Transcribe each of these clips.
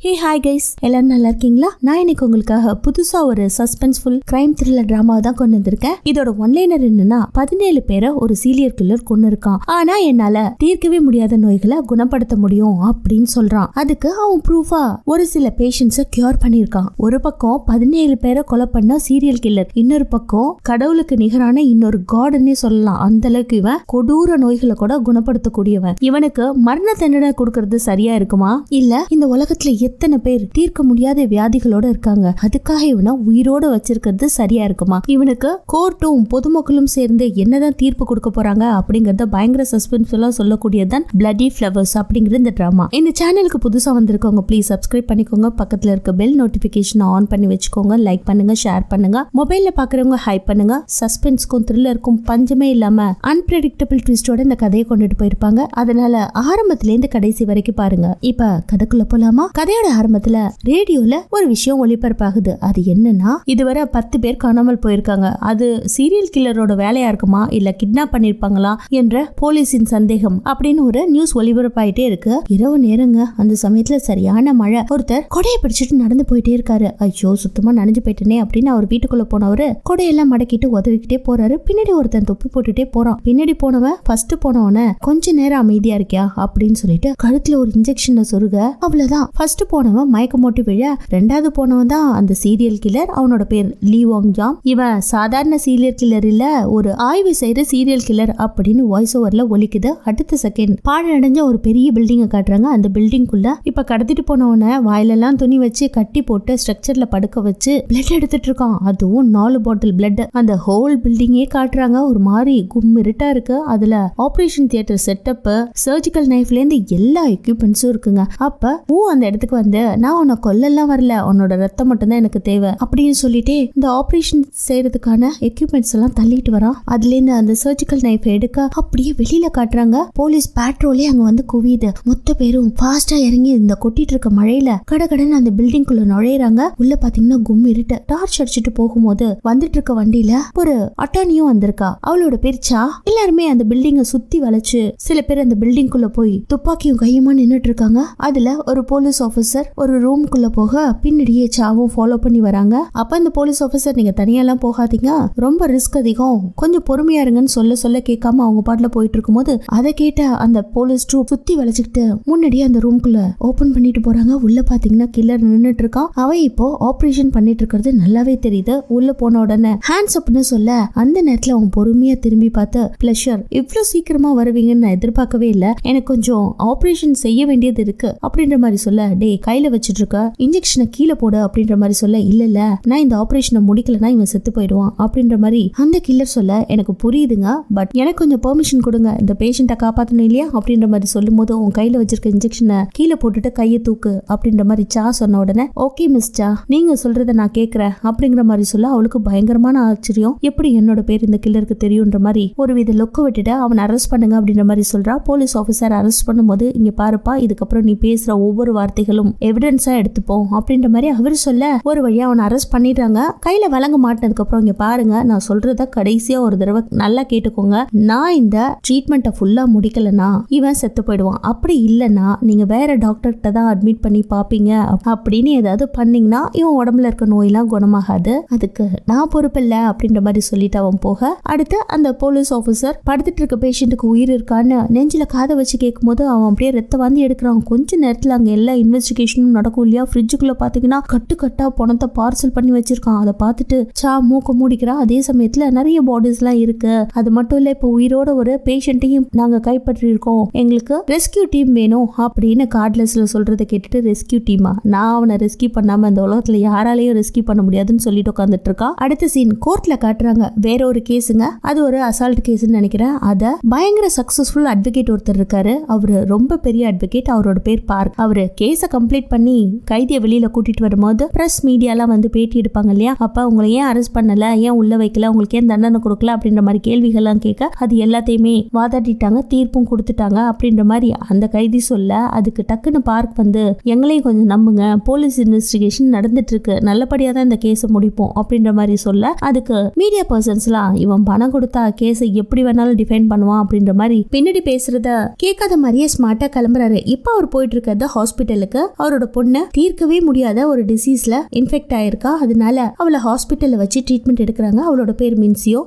Hey hi guys, எல்லாரும் நல்லா இருக்கீங்களா? நான் இன்னைக்கு உங்களுக்காக புதுசா ஒரு சஸ்பென்ஸ்ஃபுல் கிரைம் த்ரில்லர் டிராமா தான் கொண்டு வந்திருக்கேன். இதோட ஒன்லைனர் என்னன்னா, 17 பேரை ஒரு சீரியல் கில்லர் கொண்டு இருக்கான். ஆனா என்னால தீர்க்கவே முடியாத நோய்களை குணப்படுத்த முடியும் அப்படின்னு சொல்றான். அதுக்கு அவன் ப்ரூஃபா ஒரு சில பேஷண்ட்ஸை கியூர் பண்ணிருக்கான். ஒரு பக்கம் 17 பேரை கொலை பண்ண சீரியல் கில்லர், இன்னொரு பக்கம் கடவுளுக்கு நிகரான இன்னொரு காட்னே சொல்லலாம். அந்த அளவுக்கு இவன் கொடூர நோய்களை கூட குணப்படுத்தக்கூடியவன். இவனுக்கு மரண தண்டனை கொடுக்கறது சரியா இருக்குமா? இல்ல இந்த உலகத்துல எத்தனை பேர் தீர்க்க முடியாத வியாதிகளோட இருக்காங்க, அதுக்காக இவனை உயிரோட வச்சிருக்கிறது சரியா இருக்குமா? இவனுக்கு கோர்ட்டும் பொதுமக்களும் சேர்ந்து என்னதான் தீர்ப்பு கொடுக்க போறாங்க அப்படிங்கறத பயங்கர சஸ்பென்ஸ்ஃபுல்லா சொல்லக்கூடியதான் பிளட்டி ஃபிளவர்ஸ் அப்படிங்கிற இந்த டிராமா. இந்த சேனலுக்கு புதுசா வந்திருக்கவங்க ப்ளீஸ் சப்ஸ்கிரைப் பண்ணிக்கோங்க. பக்கத்துல இருக்க பெல் நோட்டிபிகேஷன் ஆன் பண்ணி வச்சுக்கோங்க. லைக் பண்ணுங்க, ஷேர் பண்ணுங்க. மொபைல்ல பாக்குறவங்க ஹைப் பண்ணுங்க. சஸ்பென்ஸ்க்கும் த்ரில்லருக்கும் பஞ்சமே இல்லாம அன்பிரடிக்டபிள் ட்விஸ்டோட இந்த கதையை கொண்டுட்டு போயிருப்பாங்க. அதனால ஆரம்பத்துல இருந்து கடைசி வரைக்கும் பாருங்க. இப்ப கதைக்குள்ள போலாமா? கதையோட ஆரம்பத்துல ரேடியோல ஒரு விஷயம் ஒளிபரப்பாகுது. அது என்னன்னா, இதுவரை 10 பேர் காணாமல் போயிருக்காங்க. அது சீரியல் கில்லரோட வேலையா இருக்குமா இல்ல கிட்னாப் பண்ணிருப்பாங்களா என்ற போலீஸின் சந்தேகம் அப்படின்னு ஒரு நியூஸ் ஒளிபரப்பாயிட்டே இருக்கு. இரவு நேரங்க. அந்த சமயத்துல சரியான மழை. ஒருத்தர் கொடையை பிடிச்சிட்டு நடந்து போயிட்டே இருக்காரு. ஐயோ சுத்தமா நனைஞ்சு போயிட்டேனே அப்படின்னு அவர் வீட்டுக்குள்ள போனவரு கொடையெல்லாம் மடக்கிட்டு உதவிக்கிட்டே போறாரு. பின்னாடி ஒருத்தன் தொப்பி போட்டுட்டே போறான். பின்னாடி போனவன் ஃபர்ஸ்ட் போனவன கொஞ்ச நேரம் அமைதியா இருக்கியா அப்படின்னு சொல்லிட்டு கழுத்துல ஒரு இன்ஜெக்ஷன் சொருக. அவ்வளவுதான். ஃபர்ஸ்ட் போனவன் மயக்கம் போட்டு விழ, ரெண்டாவது போனவன் தான் அந்த சீரியல் கில்லர். அவனோட பேர் லீ வாங் ஜாம். இவன் சாதாரண சீரியல் கில்லர் இல்ல, ஒரு ஆய்வு செய்யற சீரியல் கில்லர் அப்படின்னு வாய்ஸ் ஓவர்ல ஒலிக்குது. அடுத்த செகண்ட் பாழடைஞ்ச ஒரு பெரிய பில்டிங்க காட்டுறாங்க. அந்த பில்டிங்குள்ள இப்ப கடத்திட்டு போனவன வாயிலெல்லாம் துணி வச்சு கட்டி போட்டு ஸ்ட்ரக்சர்ல படுக்க வச்சு பிளட் எடுத்துட்டு இருக்கான். அதுவும் 4 பாட்டில் பிளட். அந்த ஹோல் பில்டிங்கே காட்டுறாங்க. ஒரு மாதிரி கும்மிருட்டா இருக்கு. அதுல ஆபரேஷன் தியேட்டர் செட்டப், சர்ஜிக்கல் நைஃப்ல இருந்து எல்லா எக்யூப்மெண்ட்ஸும் இருக்குங்க. அப்ப அந்த இடத்துக்கு வந்து, நான் உன்னை கொல்லலாம் வரல, உன்னோட ரத்தம் மட்டும் தான் எனக்கு தேவை அப்படின்னு சொல்லிட்டே இந்த ஆபரேஷன் செய்யறதுக்கான எக்யூப்மெண்ட்ஸ் எல்லாம் தள்ளிட்டு வரான். அதுல இருந்து அந்த சர்ஜிக்கல் நைஃப் எடுக்க அப்படியே வெளியில காட்டுறாங்க. போலீஸ் பேட்ரோலே அங்க வந்து குவியுது. மொத்த பேரும் ஃபாஸ்டா இறங்கி இந்த கொட்டிட்டு இருக்க மழையில கடகடன்னு அந்த பில்டிங்குள்ள நுழையறாங்க. உள்ள பாத்தீங்கன்னா கும்மிருட்டு. டார்ச் அடிச்சுட்டு போகும்போது வந்துட்டு இருக்க வண்டியில ஒரு அட்டானியும் வந்திருக்கா. அவளோட பேர்ச்சா. எல்லாருமே அந்த பில்டிங்கை சுத்தி வளைச்சு சில பேர் அந்த பில்டிங்குள்ள போய் துப்பாக்கியும் கையுமா நின்னுட்டு இருக்காங்க. அதுல ஒரு போலீஸ் ஆபீசர் ஒரு ரூம்குள்ள போக பின்னாடியே சாவும் ஃபாலோ பண்ணி வராங்க. அப்ப இந்த போலீஸ் ஆபீசர், நீங்க தனியெல்லாம் போகாதீங்க, ரொம்ப ரிஸ்க் அதிகம், கொஞ்சம் பொறுமையா இருங்கன்னு சொல்ல கேட்காம அவங்க பாட்டுல போயிட்டு இருக்கும்போது அதை கேட்ட அந்த போலீஸ் ட்ரூப் சுத்தி வளைச்சுக்கிட்டு முன்னாடியே அந்த ரூம்குள்ள ஓபன் பண்ணிட்டு போறாங்க. உள்ள பாத்தீங்கன்னா கில்லர் நின்னுட்டு இருக்கான். அவன் இப்போ ஆபரேஷன் பண்ணிட்டு இருக்கிறது நல்லாவே தெரியுது. உள்ள போன உடனே ஹேண்ட்ஸ் அப்னு சொல்ல, அந்த நேரத்துல அவன் பொறுமையா திரும்பி பார்த்து, பிளஷர், இவ்வளவு சீக்கிரமா வருவீங்கன்னு நான் எதிர்பார்க்கவே இல்லை, எனக்கு கொஞ்சம் ஆபரேஷன் செய்ய வேண்டியது இருக்கு அப்படின்ற மாதிரி சொல்ல, டே கையில வச்சிட்டு இருக்க இன்ஜெக்ஷனை கீழே போடு அப்படின்ற மாதிரி சொல்ல, இல்ல நான் இந்த ஆபரேஷனை முடிக்கலன்னா இவன் செத்து போயிடுவான் அப்படின்ற மாதிரி அந்த கில்லர் சொல்ல, எனக்கு புரியுதுங்க, பட் எனக்கு கொஞ்சம் பெர்மிஷன் கொடுங்க, இந்த பேஷண்ட்டை காப்பாற்றணும் இல்லையா அப்படின்ற மாதிரி சொல்லும் போது, உன் கையில வச்சிருக்க இன்ஜெக்ஷனை கீழே போட்டுட்டு கையை தூக்கு அப்படின்ற மாதிரி சா சொன்ன உடனே, ஓகே மிஸ்டா, நீங்க சொல்றத நான் கேட்கிறேன் அப்படிங்கிற மாதிரி சொல்ல, அவளுக்கு பயங்கரமான ஆச்சரியம். எப்படி என்னோட பேர் இந்த கில்லருக்கு தெரியும்ன்ற மாதிரி ஒரு வித லொக்க விட்டுட்டு அவன் அரெஸ்ட் பண்ணுங்க அப்படின்ற மாதிரி சொல்றா. போலீஸ் ஆஃபீஸர் அரெஸ்ட் பண்ணும்போது, இங்க பாருப்பா, இதுக்கப்புறம் நீ பேசுற ஒவ்வொரு வார்த்தைகளும் எவிடன்ஸா எடுத்துப்போம் அப்படின்ற மாதிரி அவர் சொல்ல, ஒரு வழியா அவனை அரெஸ்ட் பண்ணிடுறாங்க. கையில வழங்க மாட்டதுக்கு அப்புறம், இங்க பாருங்க, நான் சொல்றத கடைசியா ஒரு தடவை நல்லா கேட்டுக்கோங்க, நான் இந்த ட்ரீட்மெண்ட்டை ஃபுல்லா முடிக்கலனா இவன் செத்து போயிடுவான், அப்படி இல்லைன்னா நீங்க வேற டாக்டர்கிட்ட தான் அட்மிட் பண்ணி பாப்பீங்க அப்படின்னு ஏதாவது பண்ணீங்கன்னா இவன் உடம்புல இருக்க நோயெல்லாம் குணமாகாது, அதுக்கு நான் பொறுப்பில்ல அப்படின்ற மாதிரி சொல்லிட்டு அவன் போக, அடுத்து அந்த போலீஸ் ஆஃபீஸர் படுத்துட்டு இருக்க பேஷண்ட்டுக்கு உயிர் இருக்கான்னு நெஞ்சில காதை வச்சு கேட்கும் போது அவன் அப்படியே ரத்த வாந்தி எடுக்கிறான். கொஞ்ச நேரத்துல அங்க எல்லா இன்வெஸ்டிகேஷனும் நடக்கும் இல்லையா. ஃப்ரிட்ஜுக்குள்ள பாத்தீங்கன்னா கட்டா பணத்தை பார்சல் பண்ணி வச்சிருக்கான். அதை பார்த்துட்டு சா மூக்க மூடிக்கிறா. அதே சமயத்துல நிறைய பாடிஸ் எல்லாம் இருக்கு. அது மட்டும் இல்ல, இப்போ உயிரோட ஒரு பேஷண்ட்டையும் நாங்க கைப்பற்றி இருக்கோம், எங்களுக்கு ரெஸ்கியூ டீம் வேணும் அப்படின்னு கார்ட்லெஸ்ல சொல்றதை கேட்டுட்டு, ரெஸ்கியூ டீமா, நான் அவனை ரெஸ்கியூ பண்ணாம இந்த உலகத்துல யாராலையும் ரெஸ்கியூ பண்ண முடியாதுன்னு சொல்லிட்டு உட்காந்துட்டு இருக்கா. அடுத்த சீன் கோர்ட்ல காட்டுறாங்க. வேற ஒரு கேஸுங்க. அது ஒரு அசால்ட் கேஸ்ன்னு நினைக்கிறேன். அத பயங்கர சக்சஸ்ஃபுல் அட்வொகேட் ஒருத்தர் இருக்காரு. அவரு ரொம்ப பெரிய அட்வொகேட். அவரோட பேர் பார்க். அவரு கேஸ கம்ப்ளீட் பண்ணி கைதியை வெளியில கூட்டிட்டு வரும்போது பிரஸ் மீடியாலாம் வந்து பேட்டி எடுப்பாங்க இல்லையா. அப்ப உங்களை ஏன் அரெஸ்ட் பண்ணல, ஏன் உள்ள வைக்கல, உங்களுக்கு ஏன் தண்டனை கொடுக்கல அப்படின்ற மாதிரி கேள்விகள்லாம் கேட்க, அது எல்லாத்தையுமே வாதாடிட்டாங்க, தீர்ப்பும் கொடுத்துட்டாங்க அப்படின்ற மாதிரி அந்த கைதி சொல்ல, அதுக்கு டக்குன்னு பார்க் வந்து, எங்களையும் கொஞ்சம் நம்புங்க, போலீஸ் இன்வெஸ்டிகேஷன் நடந்துட்டு இருக்கு, நல்லபடியா தான் இந்த கேஸை முடிப்போம் அப்படின்ற மாதிரி சொல்ல, அதுக்கு மீடியா பர்சன்ஸ்லாம் இவன் பணம் கொடுத்தா கேஸை எப்படி வேணாலும் டிஃபைன் பண்ணுவான் அப்படின்ற மாதிரி பின்னாடி பேசுறத கேட்காத மாதிரியே ஸ்மார்ட்டா கிளம்புறாரு. இப்ப அவர் போயிட்டு இருக்கிறது ஹாஸ்பிட்டலுக்கு. அவரோட பொண்ணு தீர்க்கவே முடியாத ஒரு டிசீஸ்ல இன்ஃபெக்ட் ஆயிருக்கா. அதனால அவளை ஹாஸ்பிட்டல்ல வச்சு ட்ரீட்மெண்ட் எடுக்கிறாங்க. அவளோட பேர் மின்சியோ.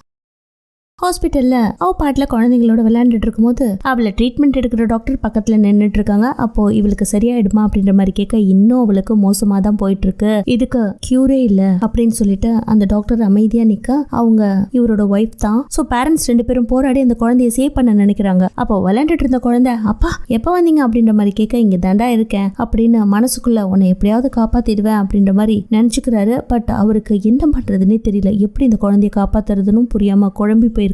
ஹாஸ்பிட்டல்ல அவ பாட்டுல குழந்தைங்களோட விளையாண்டுட்டு இருக்கும்போது அவளை ட்ரீட்மெண்ட் எடுக்கிற டாக்டர் பக்கத்துல நின்றுட்டு இருக்காங்க. அப்போ இவளுக்கு சரியாயிடுமா அப்படின்ற மாதிரி கேட்க, இன்னும் அவளுக்கு மோசமா தான் போயிட்டு இருக்கு, இதுக்கு கியூரே இல்ல அப்படின்னு சொல்லிட்டு அந்த டாக்டர் அமைதியா நிக்க, அவங்க இவரோட ஒய்ஃப் தான். சோ பேரண்ட்ஸ் 2 பேரும் போராடி அந்த குழந்தைய சேவ் பண்ண நினைக்கிறாங்க. அப்போ விளையாண்டுட்டு இருந்த குழந்தை, அப்பா எப்ப வந்தீங்க அப்படின்ற மாதிரி கேட்க, இங்க தாண்டா இருக்கேன் அப்படின்னு மனசுக்குள்ள உன்னை எப்படியாவது காப்பாத்திடுவேன் அப்படின்ற மாதிரி நினைச்சுக்கிறாரு. பட் அவருக்கு என்ன பண்றதுன்னே தெரியல, எப்படி இந்த குழந்தைய காப்பாத்துறதுன்னு புரியாம குழம்பி போயிருக்காரு.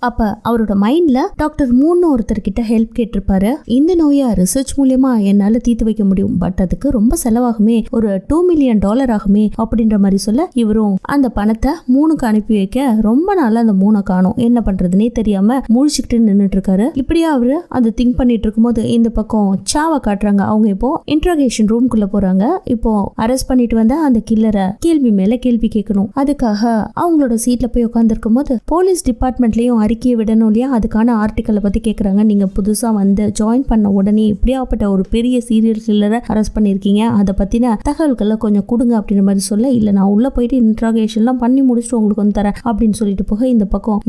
அப்ப அவரோட மைண்ட்ல டாக்டர் மூணு ஒருத்தர் கிட்ட ஹெல்ப் கேட்டிருப்பாரு. இந்த நோயை ரிசர்ச் மூலமா என்னால தீர்த்து வைக்க முடியும், பட் அதுக்கு ரொம்ப செலவாகுமே, ஒரு $2 மில்லியன் ஆகுமே அப்படின்ற மாதிரி சொல்ல, இவரும் அந்த பணத்தை 3க்கு அனுப்பி வைக்க ரொம்ப நாளா அந்த 3 காணும், என்ன பண்றதுன்னே தெரியாம முழிச்சுக்கிட்டு நின்றுட்டு இருக்காரு. இப்படியா அவரு அதை திங்க் பண்ணிட்டு இருக்கும்போது இந்த பக்கம் சாவை காட்டுறாங்க. அவங்க இப்போ இன்ட்ரோகேஷன் ரூம்குள்ள போறாங்க. இப்போ அரெஸ்ட் பண்ணிட்டு வந்த அந்த கில்லரை கேள்வி மேல கேள்வி கேட்கணும். அதுக்காக அவங்களோட சீட்ல போய் உட்கார்ந்து இருக்கும் போது போலீஸ் டிபார்ட்மெண்ட்லயும் அறிக்கையை விடணும் இல்லையா, அதுக்கான ஆர்டிக்கலை பத்தி கேட்கறாங்க. நீங்க புதுசா வந்து ஜாயின் பண்ண உடனே இப்படியாப்பட்ட ஒரு பெரிய சீரியல் கில்லரை அரெஸ்ட் பண்ணிருக்கீங்க, அதை பத்தின தகவல்களை கொஞ்சம் கொடுங்க அப்படின்ற மாதிரி சொல்ல, இல்ல நான் உள்ள போயிட்டு இன்ட்ராகேஷன்லாம் பண்ணி முடிச்சுட்டு உங்களுக்கு வந்து தரேன் அப்படின்னு சொல்லிட்டு போக, இந்த பக்கம்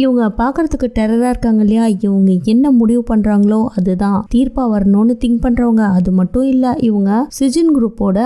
இவங்க பாக்குறதுக்கு டெரரா இருக்காங்க இல்லையா, இவங்க என்ன முடிவு பண்றாங்களோ அதுதான் தீர்ப்பா வரணும்னு திங்க் பண்றவங்க. அது மட்டும் இல்ல, இவங்க சிஜின் குரூப்போட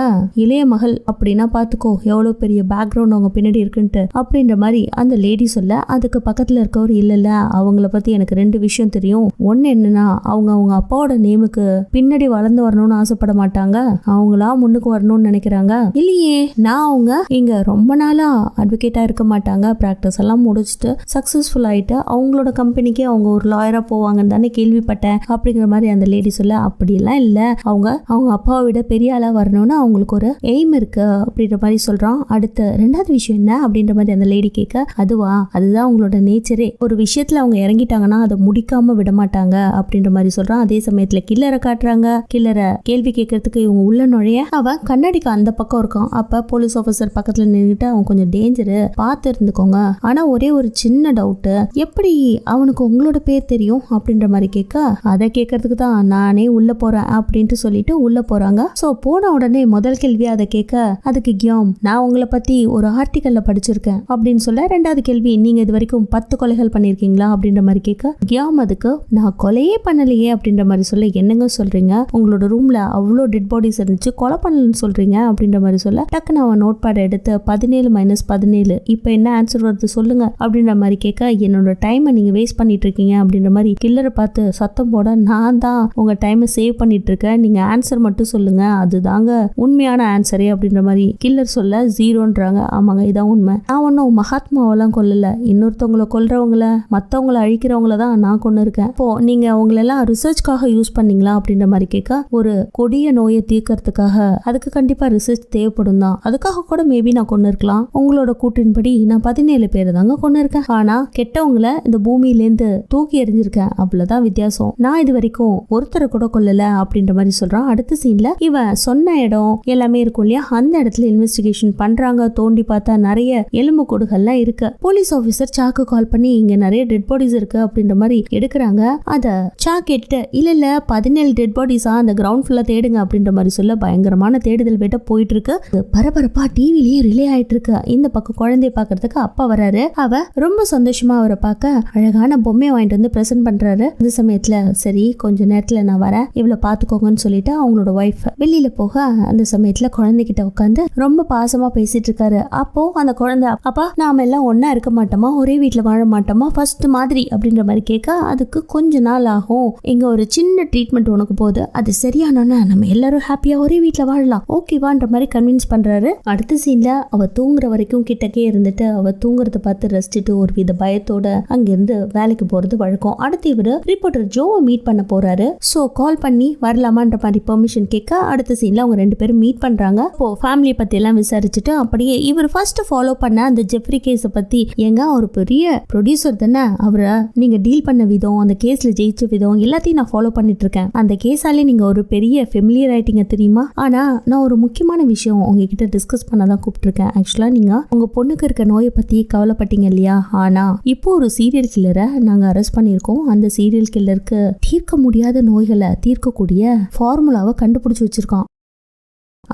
இளைய மகள் அப்படின்னா பாத்துக்கோ எவ்வளவு பெரிய பேக்ரவுண்ட் அவங்க பின்னாடி இருக்குன்ட்டு அப்படின்ற மாதிரி அந்த லேடி சொல்ல, அதுக்கு பக்கத்துல இருக்கவர், இல்ல அவங்கள பத்தி எனக்கு 2 விஷயம் தெரியும். ஒன்னு என்னன்னா, அவங்க அப்பாவோட நேமுக்கு பின்னாடி வளர்ந்து வரணும்னு ஆசைப்பட மாட்டாங்க, அவங்களா முன்னுக்கு வரணும்னு நினைக்கிறாங்க. இல்லையே, நான் அவங்க இங்க ரொம்ப நாளா அட்வொகேட்டா இருக்க மாட்டாங்க, பிராக்டிஸ் எல்லாம் முடிச்சுட்டு சக்சஸ்ஃபுல் ஆயிட்டு அவங்களோட கம்பெனிக்கு அவங்க ஒரு லாயரா போவாங்கன்னு தானே கேள்விப்பட்டேன் அப்படிங்கிற மாதிரி அந்த லேடி சொல்ல, அப்படியெல்லாம் இல்ல, அவங்க அப்பாவை விட பெரிய ஆளா வரணும்னு அவங்களுக்கு ஒரு எய்ம் இருக்கு அப்படின்ற மாதிரி சொல்றான். அடுத்து 2வது விஷயம் என்ன அப்படின்ற மாதிரி அந்த லேடி கேட்க, அதுதான் அவங்களோட நேச்சரே, ஒரு விஷயத்துல அவங்க இறங்கிட்டாங்கன்னா அதை முடிக்காம விட மாட்டாங்க அப்படின்ற மாதிரி சொல்றான். அதே சமயத்துல கில்லரை காட்டுறாங்க. கில்லரை கேள்வி கேட்கறதுக்கு இவங்க உள்ள நுழைய, அவன் கண்ணாடிக்கு அந்த பக்கம் இருக்கான். அப்ப போலீஸ் ஆபீசர் பக்கத்துல நின்றுட்டு, அவன் கொஞ்சம் டேஞ்சரு, பார்த்து இருந்துக்கோங்க, ஆனா ஒரே ஒரு சின்ன டவுட், எப்படி அவனுக்கு உங்களோட பேர் தெரியும் அப்படின்ற மாதிரி கேட்க, அதை கேட்கறதுக்கு தான் நானே உள்ள போறேன் அப்படின்ட்டு சொல்லிட்டு உள்ள போறாங்க. சோ போன உடனே முதல் கேள்வி அதை கேட்க, அதுக்கு கியாம், நான் உங்களை பத்தி ஒரு ஆர்டிக்கல்ல படிச்சிருக்கேன் அப்படின்னு சொல்ல, 2வது கேள்வி, நீங்க இது வரைக்கும் 10 கொலைகள் பண்ணிருக்கீங்களா அப்படின்ற மாதிரி கேட்க, கியாம் அதுக்கு நான் கொலையே பண்ணலையே அப்படின்ற மாதிரி சொல்ல, என்னங்க சொல்றீங்க, உங்களோட ரூம்ல அவ்வளோ டெட் பாடிஸ் இருந்துச்சு, கொலை பண்ணலன்னு சொல்றீங்க அப்படின்ற மாதிரி சொல்ல, டக்குன்னு அவன் நோட் பேட் எடுத்து 17 - 17 இப்போ என்ன ஆன்சர் வருது சொல்லுங்க அப்படின்ற மாதிரி கேட்க, என்னோட டைமை நீங்க வேஸ்ட் பண்ணிட்டு இருக்கீங்க அப்படின்ற மாதிரி கில்லரை பார்த்து சத்தம் போட, நான் தான் உங்க டைமை சேவ் பண்ணிட்டு இருக்கேன், நீங்க ஆன்சர் மட்டும் சொல்லுங்க, அதுதாங்க உண்மையான ஆன்சரே அப்படின்ற மாதிரி கில்லர் சொல்ல, 0ன்றாங்க. ஆமாங்க, இதான் உண்மை, நான் ஒன்னும் மகாத்மாவெல்லாம் கொல்லல, இன்னொருத்தவங்களை கொல்றவங்கள மத்தவங்களை அழிக்கிறவங்கள தான் நான் கொண்டு இருக்கேன். இப்போ நீங்க அவங்களெல்லாம் ரிசர்ச்காக யூஸ் பண்ணீங்களா அப்படின்ற மாதிரி கேட்க, ஒரு கொடிய நோயை தீர்க்கறதுக்காக அதுக்கு கண்டிப்பா ரிசர்ச் தேவைப்படும் தான், அதுக்காக கூட மேபி நான் கொண்டு இருக்கலாம், உங்களோட கூற்றின்படி நான் 17 பேரை தாங்க கொண்டு இருக்கேன், ஆனா கெட்டவங்களை இந்த பூமியிலேருந்து தூக்கி எறிஞ்சிருக்கேன், அவ்வளவுதான் வித்தியாசம், நான் இது வரைக்கும் ஒருத்தரை கூட கொல்லல அப்படின்ற மாதிரி சொல்றான். அடுத்த சீன்ல இவன் சொன்ன இடம் எல்லாமே இருக்கும் இல்லையா, அந்த இடத்துல இன்வெஸ்டிகேஷன் பண்றாங்க. தோண்டி பார்த்தா நிறைய எலும்பு கூடுகள்லாம் இருக்கு. போலீஸ் ஆபீசர் சாக்கு கால் பண்ணி, இங்க நிறைய டெட் பாடிஸ் இருக்கு அப்படின்ற மாதிரி எடுக்கிறாங்க. அத சா கேட்டுட்டு, இல்ல 17 டெட் பாடிஸா, அந்த கிரவுண்ட் ஃபுல்லா தேடுங்க அப்படின்ற மாதிரி சொல்ல, பயங்கரமான தேடுதல் வேட்டை போயிட்டு இருக்கு. பரபரப்பா டிவிலயே ரிலே ஆயிட்டு இருக்கு. இந்த பக்கம் குழந்தைய பாக்குறதுக்கு அப்பா வராரு. அவ ரொம்ப சந்தோஷமா அவரை பார்க்க அழகான பொம்மையை வாங்கிட்டு வந்து பிரசன்ட் பண்றாரு. இந்த சமயத்துல, சரி கொஞ்ச நேரத்துல நான் வரேன், இவ்வளவு பாத்துக்கோங்கன்னு சொல்லிட்டு அவங்களோட ஒய்ஃப் வெளியில போக, அந்த சமயத்துல குழந்தைகிட்ட உட்காந்து ரொம்ப பாசமா பேசிட்டு இருக்காரு. அப்போ அந்த குழந்தை, அப்பா நாம எல்லாம் ஒன்னா இருக்க மாட்டோமா, ஒரே வீட்டுல வாழ மாட்டோமா ஃபர்ஸ்ட் மாதிரி அப்படின்ற மாதிரி கேட்க, அதுக்கு கொஞ்ச நாள் ஆகும், இங்க ஒரு சின்ன ட்ரீட்மெண்ட் உனக்கு போகுது, அது சரியானோன்னா நம்ம எல்லாரும் ஹாப்பியா ஒரே வீட்டுல வாழலாம், ஓகேவான்ற மாதிரி கன்வின்ஸ் பண்றாரு. அடுத்த சீன்ல அவ தூங்குற வரைக்கும் கிட்டக்கே இருந்துட்டு அவ தூங்குறத பார்த்து ரசிச்சுட்டு ஒரு வித பயத்தோட அங்கிருந்து வேலைக்கு போறது வழக்கம். அடுத்து இவரு ரிப்போர்ட்டர் ஜோவை மீட் பண்ண போறாரு. சோ கால் பண்ணி வரலாமான்ற மாதிரி பெர்மிஷன் கேட்க, அடுத்த சீன்ல அவங்க 2 பேரும் மீட் பண்றாங்க. இப்போ ஃபேமிலியை பத்தி எல்லாம் விசாரிச்சுட்டு, அப்படியே இவர் ஃபர்ஸ்ட் ஃபாலோ பண்ண அந்த ஜெஃப்ரி கேஸை பத்தி, ஏங்க ஒரு பெரிய ப்ரொடியூசர் தானே, அவரை நீங்க டீல் பண்ண விதம், அந்த கேஸ்ல ஜெயிச்ச விதம் எல்லாத்தையும் நான் ஃபாலோ பண்ணிட்டு இருக்கேன், அந்த கேஸாலே நீங்க ஒரு பெரிய ஃபெமிலியர் ஆயிட்டீங்க தெரியுமா, ஆனா நான் ஒரு முக்கியமான விஷயம் உங்ககிட்ட டிஸ்கஸ் பண்ணதான் கூப்பிட்டுருக்கேன். ஆக்சுவலா நீங்க உங்க பொண்ணுக்கு இருக்க நோயை பத்தி கவலைப்பட்டீங்க இல்லையா, ஆனா இப்போ ஒரு சீரியல் கில்லரை நாங்க அரெஸ்ட் பண்ணியிருக்கோம். அந்த சீரியல் கில்லருக்கு தீர்க்க முடியாத நோய்களை தீர்க்கக்கூடிய ஃபார்முலாவை கண்டுபிடிச்சு வச்சிருக்கோம்.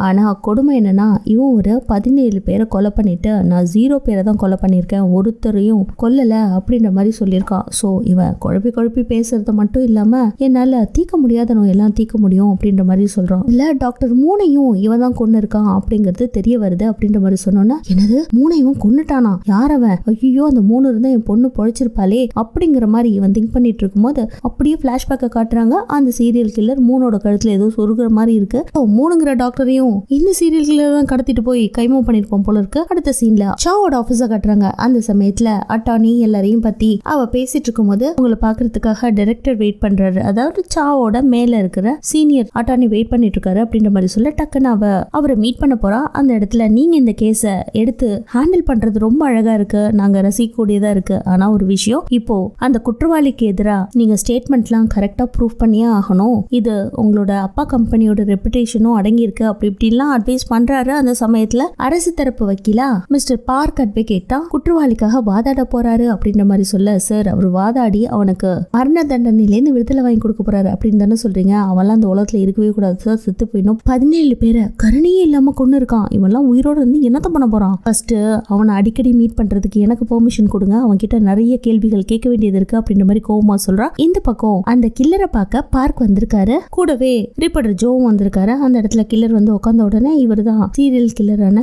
ஆனா கொடுமை என்னன்னா இவன் ஒரு 17 பேரை கொலை பண்ணிட்டு நான் 0 பேரை தான் கொலை பண்ணிருக்கேன், ஒருத்தரையும் கொல்லல அப்படின்ற மாதிரி சொல்லியிருக்கான். சோ இவன் குழப்பி பேசுறது மட்டும் இல்லாம என்னால தீர்க்க முடியாத நோய் எல்லாம் தீர்க்க முடியும் அப்படின்ற மாதிரி சொல்றான். இல்ல டாக்டர் மூணையும் இவன் தான் கொண்டு இருக்கான் அப்படிங்கிறது தெரிய வருது அப்படின்ற மாதிரி சொன்னோன்னா, என்னது மூணையும் கொண்டுட்டானா, யார் அவன், ஐயோ அந்த 3 இருந்தா என் பொண்ணு பொழைச்சிருப்பாளே அப்படிங்கிற மாதிரி இவன் திங்க் பண்ணிட்டு இருக்கும்போது அப்படியே பிளாஷ்பேக்கை காட்டுறாங்க. அந்த சீரியல் கில்லர் மூணோட கழுத்துல ஏதோ சொருகிற மாதிரி இருக்கு. மூணுங்கிற டாக்டரையும் இந்த சீரியல் கில்லர் தான் கடத்திட்டு போய் கைமோ பண்ணிருப்போம் போல இருக்கு. அடுத்த சீன்ல சாவோட ஆபீஸ காட்டுறாங்க. அந்த சமயத்துல அட்டானி எல்லாரையும் பத்தி அவ பேசிட்டு இருக்கும் போது உங்களை பாக்குறதுக்காக டைரக்டர் வெயிட் பண்றாரு. அதாவது சாவோட மேல இருக்கிற சீனியர் அட்டானி வெயிட் பண்ணிட்டு இருக்காரு அப்படின்ற மாதிரி சொல்ல டக்குன்னு அவரை மீட் பண்ண போறா. அந்த இடத்துல நீங்க இந்த கேஸ எடுத்து ஹேண்டில் பண்றது ரொம்ப அழகா இருக்கு, நாங்க ரசிக்கக்கூடியதா இருக்கு. ஆனா ஒரு விஷயம், இப்போ அந்த குற்றவாளிக்கு எதிரா நீங்க ஸ்டேட்மெண்ட்லாம் கரெக்டா ப்ரூவ் பண்ணியே ஆகணும். இது உங்களோட அப்பா கம்பெனியோட ரெப்புடேஷனும் அடங்கி இருக்கு அப்படி இப்படிலாம் அட்வைஸ் பண்றாரு. அந்த சமயத்துல அரசு தரப்பு வக்கீலா மிஸ்டர் பார்க் அட்வொகேட் தான் குற்றவாளிக்காக வாதாட போறாரு அப்படின்ற மாதிரி சொல்ல, சார் அவர் வாதாடி அவனுக்கு மரண தண்டனையிலேருந்து விடுதலை வாங்கி கொடுக்க போறாரு அப்படின்னு தானே சொல்றீங்க, அவன்லாம் அந்த உலகத்துல இருக்கவே கூடாது சார், செத்து போயிடும், 17 பேரை கருணையே இல்லாம கொண்டு இருக்கான், இவெல்லாம் உயிரோட இருந்து என்னத்த பண்ண போறான், ஃபர்ஸ்ட் அவனை அடிக்கடி மீட் பண்றதுக்கு எனக்கு பெர்மிஷன் கொடுங்க, அவன் கிட்ட நிறைய கேள்விகள் கேட்க வேண்டியது இருக்கு அப்படின்ற மாதிரி கோவமா சொல்றான். இந்த பக்கம் அந்த கில்லரை பார்க்க பார்க் வந்திருக்காரு, கூடவே ரிப்போர்ட்டர் ஜோவும் வந்திருக்காரு. அந்த இடத்துல கில்லர் வந்து உட்கார்ந்த உடனே இவர் தான் சீரியல் கில்லரான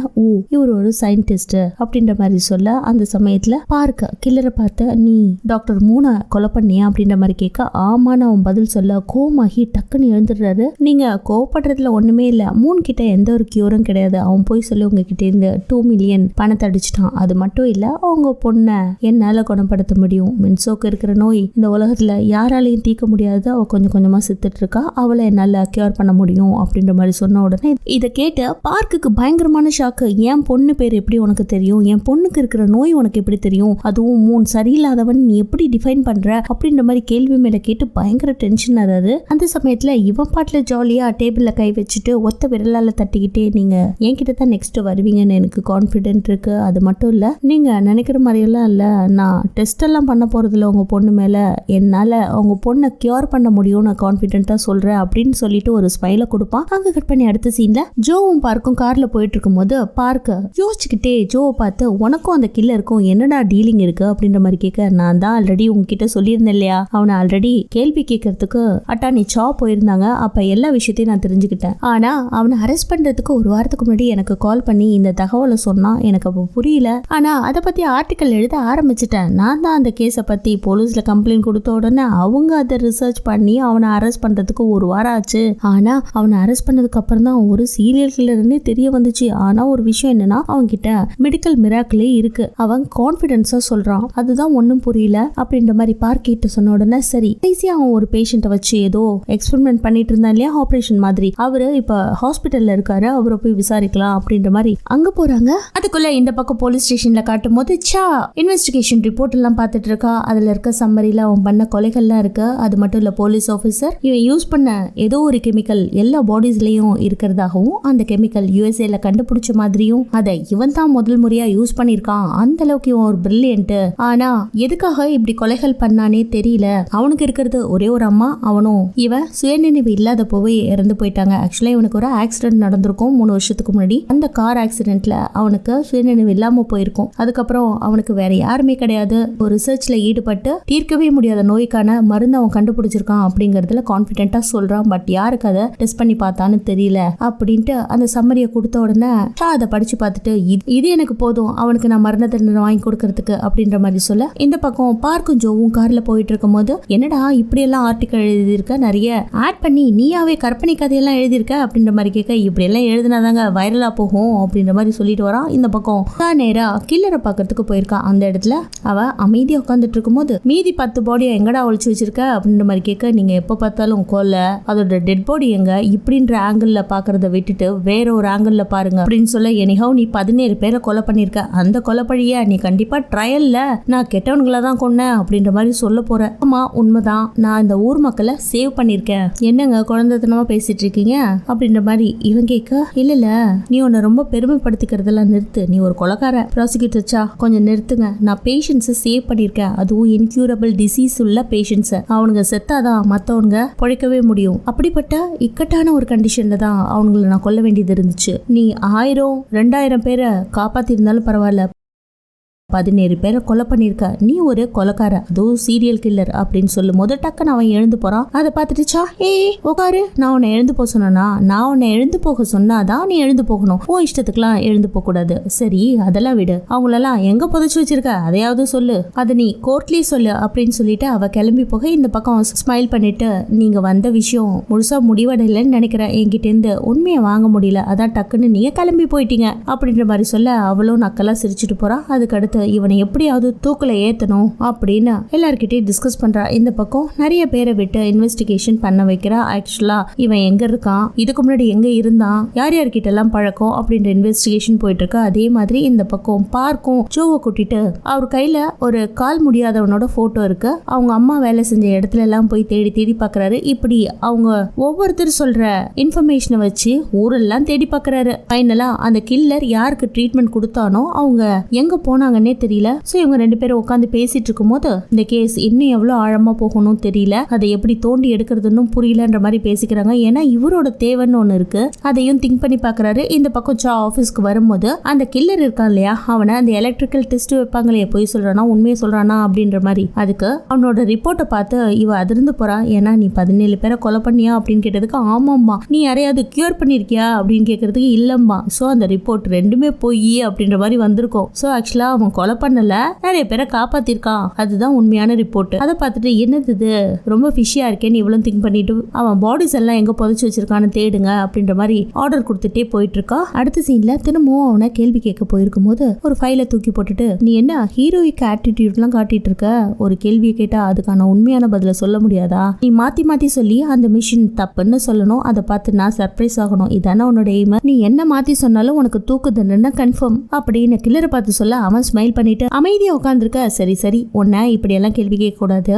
இவர் ஒரு சயின்டிஸ்ட் அப்படின்ற மாதிரி சொல்ல, அந்த சமயத்துல பார்க்க கில்லரை பார்த்து நீ டாக்டர் மூணை கொலை பண்ணியா அப்படின்ற மாதிரி கேட்க, ஆமான்னு அவன் பதில் சொல்ல கோமாகி டக்குன்னு எழுந்துடுறாரு. நீங்க கோவப்படுறதுல ஒண்ணுமே இல்ல, மூணு கிட்ட எந்த ஒரு கியூரும் கிடையாது, அவன் போய் சொல்லி உங்ககிட்ட இருந்து 2 மில்லியன் பணத்தை அடிச்சுட்டான், அது மட்டும் இல்ல அவங்க பொண்ணை என்னால குணப்படுத்த முடியும், மின்சோக்கு இருக்கிற நோய் இந்த உலகத்துல யாராலையும் தீர்க்க முடியாது, அவ கொஞ்சம் கொஞ்சமா செத்துட்டு இருக்கா, அவளை என்னால கியூர் பண்ண முடியும் அப்படின்ற மாதிரி சொன்ன உடனே இதை கேட்டு பார்க்குக்கு பயங்கரமான ஷாக்கு. என் பொண்ணு பேர் எப்படி உனக்கு தெரியும், என் பொண்ணுக்கு இருக்கிற நோய் உனக்கு எப்படி தெரியும், அதுவும் மூணு சரியில்லாதவன் நீ எப்படி டிஃபைன் பண்ற அப்படின்ற மாதிரி கேள்வி மேல கேட்டு பயங்கர டென்ஷன் ஆறாரு. அந்த சமயத்துல இவன் பாட்டுல ஜாலியா டேபிள்ல கை வச்சுட்டு ஒத்த விரலால தட்டிக்கிட்டே, நீங்க என்கிட்ட தான் நெக்ஸ்ட் வருவீங்கன்னு எனக்கு கான்பிடென்ட் இருக்கு, அது மட்டும் இல்ல நீங்க நினைக்கிற மாதிரி எல்லாம் இல்ல, நான் டெஸ்ட் எல்லாம் பண்ண போறதுல உங்க பொண்ணு மேல என்னால உங்க பொண்ணை கியூர் பண்ண முடியும், நான் கான்பிடென்ட்டா சொல்றேன் அப்படின்னு சொல்லிட்டு ஒரு ஸ்மைல கொடுப்பான். அங்க கட் பண்ணி அடுத்த சீன்ல ஜோவும் பார்க்கும் கார்ல போயிட்டு இருக்கும் போது பார்க்க யோசிச்சுக்கிட்டே ஜோவை பார்த்து, உனக்கும் அந்த கில்லருக்கும் என்னடா டீலிங் இருக்கு அப்படின்ற மாதிரி கேட்க, நான் தான் ஆல்ரெடி உங்ககிட்ட சொல்லியிருந்தேன் இல்லையா, அவனை ஆல்ரெடி கேள்வி கேட்கறதுக்கு அட்டானி சா போயிருந்தாங்க, அப்ப எல்லா விஷயத்தையும் நான் தெரிஞ்சுக்கிட்டேன், ஆனா அவனை அரெஸ்ட் பண்றதுக்கு ஒரு வாரத்துக்கு முன்னாடி எனக்கு கால் பண்ணி இந்த தகவலை சொன்னா, எனக்கு அப்ப புரியல, ஆனா அதை பத்தி ஆர்டிக்கல் எழுத ஆரம்பிச்சுட்டேன், நான் தான் அந்த கேஸை பத்தி போலீஸ்ல கம்ப்ளைண்ட் கொடுத்த உடனே அவங்க அதை ரிசர்ச் பண்ணி அவனை அரெஸ்ட் பண்றதுக்கு ஒரு வாரம் ஆச்சு, ஆனா அவனை அரெஸ்ட் பண்ணதுக்கு அப்புறம் தான் ஒரு சீரியல் கில்லர்னே தெரிய வந்துச்சு, ஆனா ஒரு விஷயம் என்னன்னா அவங்க கிட்ட மெடிக்கல் மிராக்கிளே இருக்கு, அவன் கான்பிடன்ஸா சொல்றான், அதுதான் ஒன்னும் புரியல அப்படின்ற மாதிரி பார்க்கிட்ட சொன்ன உடனே சரி ஈஸியா அவன் ஒரு பேஷண்ட்டை வச்சு ஏதோ எக்ஸ்பெரிமெண்ட் பண்ணிட்டு இருந்தான் இல்லையா, ஆபரேஷன் மாதிரி, அவரு இப்ப ஹாஸ்பிட்டல்ல இருக்காரு, அவரை போய் விசாரிக்கலாம் அப்படின்ற மாதிரி அங்க போறாங்க. அதுக்குள்ள இந்த பக்கம் போலீஸ் ஸ்டேஷன்ல காட்டும் போது சா இன்வெஸ்டிகேஷன் ரிப்போர்ட் எல்லாம் பார்த்துட்டு இருக்கா. அதுல இருக்க சம்மரியில அவன் பண்ண கொலைகள்லாம் இருக்கு, அது மட்டும் இல்ல போலீஸ் ஆபீசர் இவன் யூஸ் பண்ண ஏதோ ஒரு கெமிக்கல் எல்லா பாடிஸ்லயும் இருக்கிறதாகவும், அந்த கெமிக்கல் யூஎஸ்ஏல கண்டுபிடிச்ச மாதிரியும், அதை இவன் தான் முதல் முறையா யூஸ் பண்ணிருக்கான், அந்த அளவுக்கு இவன் ஒரு பிரில்லியன்ட், ஆனா எதுக்காக இப்படி கொலைகள் பண்ணானே தெரியல, அவனுக்கு இருக்கிறது ஒரே ஒரு அம்மா, அவனும் இவன் சுயநினைவு இல்லாத போய் இறந்து போயிட்டாங்க. ஆக்சுவலா இவனுக்கு ஒரு ஆக்சிடென்ட் நடந்திருக்கும் 3 வருஷத்துக்கு முன்னாடி, அந்த கார் ஆக்சிடென்ட்ல அவனுக்கு சுயநினைவு இல்லாம போயிருக்கும். அதுக்கப்புறம் அவனுக்கு வேற யாருமே கிடையாது, ஒரு ரிசர்ச்ல ஈடுபட்டு தீர்க்கவே முடியாத நோய்க்கான மருந்து அவன் கண்டுபிடிச்சிருக்கான் அப்படிங்கறதுல கான்பிடென்ட்டா சொல்றான். பட் யாருக்கு அதை டெஸ்ட் பண்ணி பார்த்தான்னு தெரியல அப்படின்ட்டு அந்த சம்மரியை கொடுத்த உடனே அதை படிச்சு பார்த்துட்டு இது எனக்கு போதும், அவனுக்கு நான் மரண தண்டனை வாங்கி கொடுக்கறதுக்கு அப்படின்ற மாதிரி சொல்ல, இந்த பக்கம் பார்க்கும் ஜோவும் கார்ல போயிட்டு இருக்கும் போது, என்னடா இப்படி எல்லாம் ஆர்டிக்கல் எழுதியிருக்க, நிறைய ஆட் பண்ணி நீயாவே கற்பனை கதையெல்லாம் எழுதியிருக்க அப்படின்ற மாதிரி கேட்க, இப்படி எல்லாம் எழுதினாதாங்க வைரலா போகும் அப்படின்ற மாதிரி சொல்லிட்டு வரான். இந்த பக்கம் நேரா கில்லரை பாக்கிறதுக்கு போயிருக்கா. அந்த இடத்துல அவ அமைதியா உட்காந்துட்டு இருக்கும் போது, மீதி 10 பாடியை எங்கடா ஒழிச்சு வச்சிருக்க அப்படின்ற மாதிரி கேட்க, நீங்க எப்ப பார்த்தாலும் கொல்ல, அதோட டெட் பாடி எங்க இப்படின்ற ஆங்கிள் பாக்குறத விட்டுட்டு வேற ஒரு ஆங்கிள் பாருங்க அப்படின்னு சொல்ல, எனிஹவ் நீ 17 பேரை கொலை பண்ணிருக்க, அந்த கொலைப்பழிய நீ கண்டிப்பா ட்ரையல்ல நான் கெட்டவன்களை தான் கொன்னேன் அப்படின்ற மாதிரி சொல்ல போற. ஆமா உண்மைதான், நான் இந்த ஊர் மக்களை சேவ் பண்ணிருக்கேன், என்னங்க குழந்தைத்தனமா பேசிட்டு இருக்கீங்க அப்படின்ற மாதிரி இவன் கேட்க, இல்ல நீ உன்னை ரொம்ப பெருமைப்படுத்திக்கிறதெல்லாம் நிறுத்து, நீ ஒரு கொலைக்கார ப்ராசிக்யூட்டர்ச்சா கொஞ்சம் நிறுத்துங்க, நான் பேஷண்ட்ஸை சேவ் பண்ணிருக்கேன், அதுவும் இன்க்யூரபிள் டிசீஸ் உள்ள பேஷண்ட்ஸ், அவனுங்க செத்தாதான் மத்தவங்க பொழைக்கவே முடியும், அப்படிப்பட்ட இக்கட்டான ஒரு கண்டிஷன்ல தான் அவங்கள அவங்கள நான் கொல்ல வேண்டியது இருந்துச்சு. நீ 1000 2000 பேரை காப்பாத்தி இருந்தாலும் பரவாயில்ல, 17 பேரை கொலை பண்ணிருக்க, நீ ஒரு கொலைக்கார, அதுவும் சீரியல் கில்லர் அப்படின்னு சொல்லும் போது டக்குன்னு அவன் எழுந்து போறான். அதை பார்த்துட்டுச்சா, உட்காரு, நான் உன்னை எழுந்து போக சொன்னா? நான் உன்னை எழுந்து போக சொன்னாதான் நீ எழுந்து போகணும், உன் இஷ்டத்துக்குலாம் எழுந்து போக கூடாது. சரி அதெல்லாம் விடு, அவங்களெல்லாம் எங்க புதைச்சு வச்சிருக்க அதையாவது சொல்லு, அதை நீ கோர்ட்லயே சொல்லு அப்படின்னு சொல்லிட்டு அவ கிளம்பி போக இந்த பக்கம் ஸ்மைல் பண்ணிட்டு, நீங்க வந்த விஷயம் முழுசா முடிவடையலன்னு நினைக்கிறேன், என்கிட்ட இருந்து உண்மையை வாங்க முடியல, அதான் டக்குன்னு நீங்க கிளம்பி போயிட்டீங்க அப்படின்ற மாதிரி சொல்ல அவளும் நக்கலா சிரிச்சுட்டு போறா. அதுக்கு அடுத்து இவனை எப்படியாவது தூக்குல ஏத்தணும் அப்படின்னு எல்லார்கிட்டயும் டிஸ்கஸ் பண்றா. இந்த பக்கம் நிறைய பேரை விட்டு இன்வெஸ்டிகேஷன் பண்ண வைக்கிறா. ஆக்சுவலா இவன் எங்க இருக்கான், இதுக்கு முன்னாடி எங்க இருந்தான், யார் யார்கிட்ட எல்லாம் பழக்கம் அப்படின்ற இன்வெஸ்டிகேஷன் போயிட்டு இருக்கு. அதே மாதிரி இந்த பக்கம் பார்க்கும் ஜோவை கூட்டிட்டு அவர் கையில ஒரு கால் முடியாதவனோட போட்டோ இருக்கு. அவங்க அம்மா வேலை செஞ்ச இடத்துல எல்லாம் போய் தேடி தேடி பாக்குறாரு. இப்படி அவங்க ஒவ்வொருத்தர் சொல்ற இன்ஃபர்மேஷனை வச்சு ஊரெல்லாம் தேடி பாக்குறாரு. ஃபைனலா அந்த கில்லர் யாருக்கு ட்ரீட்மெண்ட் கொடுத்தானோ அவங்க எங்க போனாங்கன்னே தெரியல. சோ இவங்க 2 பேரும் உட்காந்து பேசிட்டு இருக்கும் போது இந்த கேஸ் இன்னும் எவ்வளவு ஆழமா போகணும் தெரியல, அதை எப்படி தோண்டி எடுக்கிறதுன்னு புரியலன்ற மாதிரி பேசிக்கிறாங்க. ஏன்னா இவரோட தேவைன்னு ஒண்ணு இருக்கு, அதையும் திங்க் பண்ணி பாக்குறாரு. இந்த பக்கம் ஆபீஸ்க்கு வரும்போது அந்த கில்லர் இருக்கான் இல்லையா, அவனை அந்த எலக்ட்ரிக்கல் டெஸ்ட் வைப்பாங்களே, போய் சொல்றானா உண்மையை சொல்றானா அப்படின்ற மாதிரி, அதுக்கு அவனோட ரிப்போர்ட்டை பார்த்து இவ அதிர்ந்து போறா. ஏன்னா நீ 17 பேரை கொலை பண்ணியா அப்படின்னு கேட்டதுக்கு ஆமாம்மா, நீ யாரையாவது கியூர் பண்ணிருக்கியா அப்படின்னு கேட்கறதுக்கு இல்லம்மா. சோ அந்த ரிப்போர்ட் ரெண்டுமே போய் அப்படின்ற மாதிரி வந்திருக்கும். சோ ஆக்சுவலா அவன் கொலை பண்ணல, நிறைய பேரை காப்பாத்திருக்கான், அதுதான் உண்மையான ரிப்போர்ட். அதை பார்த்துட்டு என்னது இது ரொம்ப ஃபிஷியா இருக்கேன்னு இவ்வளவு திங்க் பண்ணிட்டு அவன் பாடிஸ் எல்லாம் எங்க புதைச்சு வச்சிருக்கான்னு தேடுங்க அப்படின்ற மாதிரி ஆர்டர் கொடுத்துட்டே போயிட்டு இருக்கா. அடுத்த சீன்ல திரும்பவும் அவனை கேள்வி கேட்க போயிருக்கும் போது ஒரு ஃபைலை தூக்கி போட்டுட்டு, நீ என்ன ஹீரோயிக் ஆட்டிடியூட் எல்லாம் காட்டிட்டு இருக்க, ஒரு கேள்வியை கேட்டா அதுக்கான உண்மையான பதில சொல்ல முடியாதா, நீ மாத்தி மாத்தி சொல்லி அந்த மிஷின் தப்புன்னு சொல்லணும், அதை பார்த்து நான் சர்ப்ரைஸ் ஆகணும், இதான உன்னோட எய்ம், நீ என்ன மாத்தி சொன்னாலும் உனக்கு தூக்கு தண்டனை கன்ஃபார்ம் அப்படின்னு கில்லரை பார்த்து சொல்ல அவன் ஸ்மைல் பண்ணிட்டு அமைதியா உட்காந்துருக்க. சரி சரி, உன்னை இப்படி எல்லாம் கேள்வி கேட்க கூடாது,